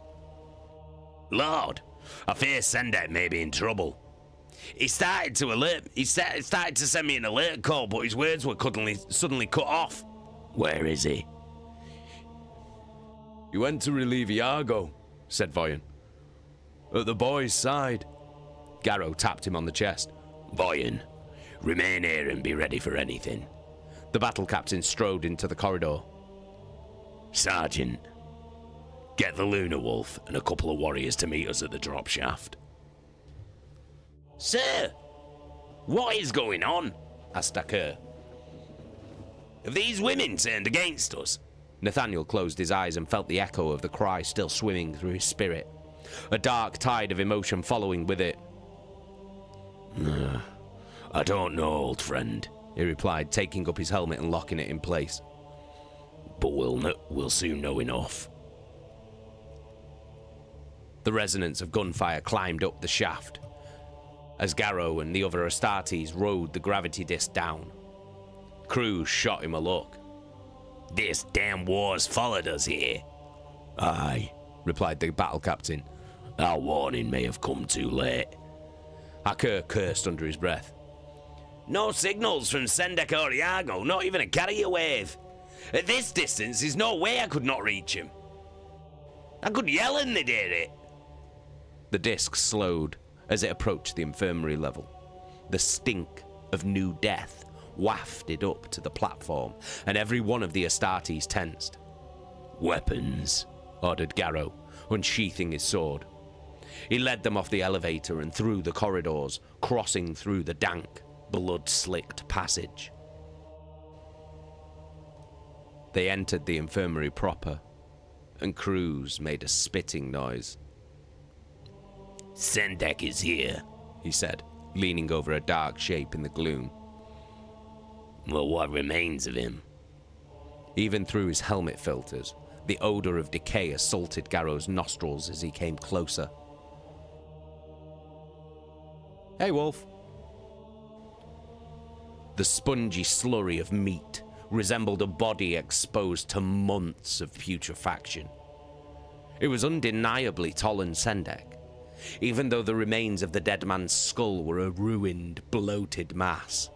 Lord, I fear Sendek may be in trouble. He started to send me an alert call, but his words were suddenly cut off. Where is he? You went to relieve Iago, said Voyan. At the boy's side. Garro tapped him on the chest. Voyan, remain here and be ready for anything. The battle captain strode into the corridor. Sergeant, get the Lunar Wolf and a couple of warriors to meet us at the drop shaft. Sir, what is going on? Asked Hacker. Have these women turned against us? Nathaniel closed his eyes and felt the echo of the cry still swimming through his spirit, a dark tide of emotion following with it. I don't know, old friend, he replied, taking up his helmet and locking it in place. But we'll soon know enough. The resonance of gunfire climbed up the shaft as Garro and the other Astartes rode the gravity disc down. Cruz shot him a look. This damn war's followed us here. Aye, replied the battle captain. Our warning may have come too late. Hacker cursed under his breath. No signals from Sendek or Iago, not even a carrier wave. At this distance, there's no way I could not reach him. I could yell and they'd hear it. The disc slowed as it approached the infirmary level. The stink of new death wafted up to the platform, and every one of the Astartes tensed. Weapons, ordered Garro, unsheathing his sword. He led them off the elevator and through the corridors, crossing through the dank, blood-slicked passage. They entered the infirmary proper, and Cruz made a spitting noise. Sendek is here, he said, leaning over a dark shape in the gloom. Well, what remains of him? Even through his helmet filters, the odor of decay assaulted Garro's nostrils as he came closer. Hey, Wolf. The spongy slurry of meat resembled a body exposed to months of putrefaction. It was undeniably Tolan Sendek, even though the remains of the dead man's skull were a ruined, bloated mass.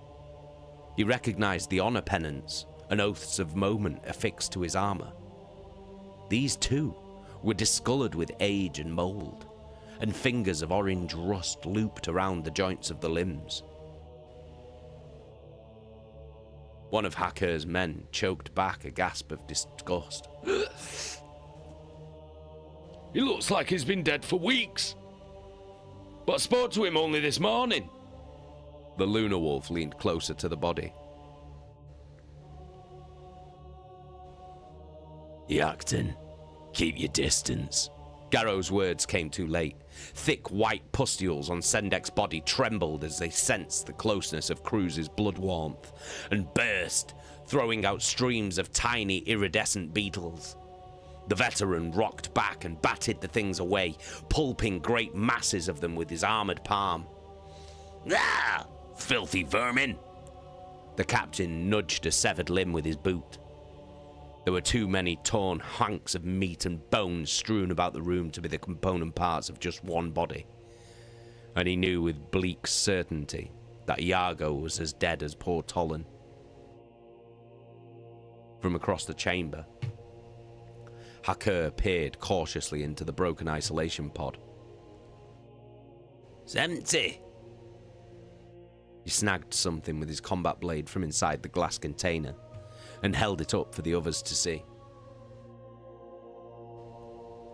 He recognized the honor pennants and oaths of moment affixed to his armor. These, too, were discolored with age and mold, and fingers of orange rust looped around the joints of the limbs. One of Haker's men choked back a gasp of disgust. He looks like he's been dead for weeks. But I spoke to him only this morning. The Lunar Wolf leaned closer to the body. Yachten, keep your distance. Garro's words came too late. Thick white pustules on Sendek's body trembled as they sensed the closeness of Cruz's blood warmth, and burst, throwing out streams of tiny iridescent beetles. The veteran rocked back and batted the things away, pulping great masses of them with his armored palm. Ah! Filthy vermin! The captain nudged a severed limb with his boot. There were too many torn hunks of meat and bones strewn about the room to be the component parts of just one body. And he knew with bleak certainty that Iago was as dead as poor Tolan. From across the chamber, Haker peered cautiously into the broken isolation pod. It's empty. He snagged something with his combat blade from inside the glass container and held it up for the others to see.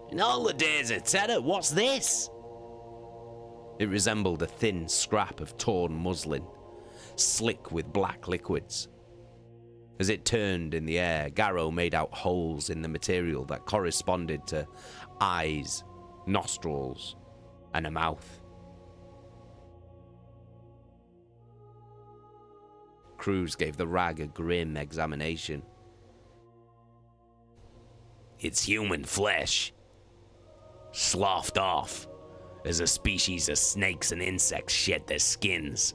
In all the days of terror, what's this? It resembled a thin scrap of torn muslin, slick with black liquids. As it turned in the air, Garro made out holes in the material that corresponded to eyes, nostrils, and a mouth. Cruz gave the rag a grim examination. It's human flesh, sloughed off as a species of snakes and insects shed their skins.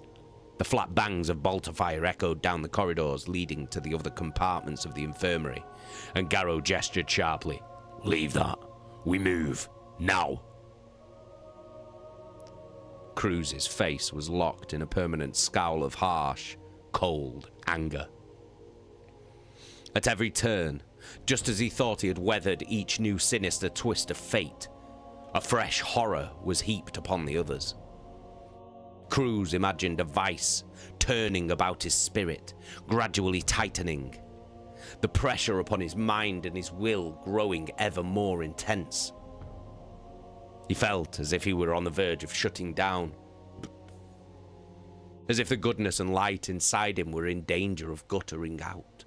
The flat bangs of bolter fire echoed down the corridors leading to the other compartments of the infirmary, and Garro gestured sharply. Leave that. We move. Now. Cruz's face was locked in a permanent scowl of harsh, cold anger. At every turn, just as he thought he had weathered each new sinister twist of fate, a fresh horror was heaped upon the others. Cruz imagined a vice turning about his spirit, gradually tightening, the pressure upon his mind and his will growing ever more intense. He felt as if he were on the verge of shutting down, as if the goodness and light inside him were in danger of guttering out.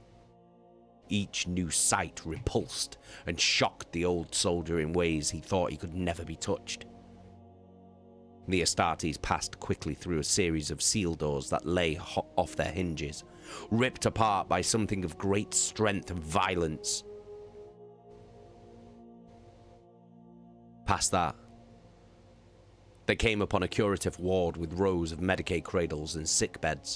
Each new sight repulsed and shocked the old soldier in ways he thought he could never be touched. The Astartes passed quickly through a series of seal doors that lay off their hinges, ripped apart by something of great strength and violence. Past that, they came upon a curative ward with rows of Medicaid cradles and sick beds.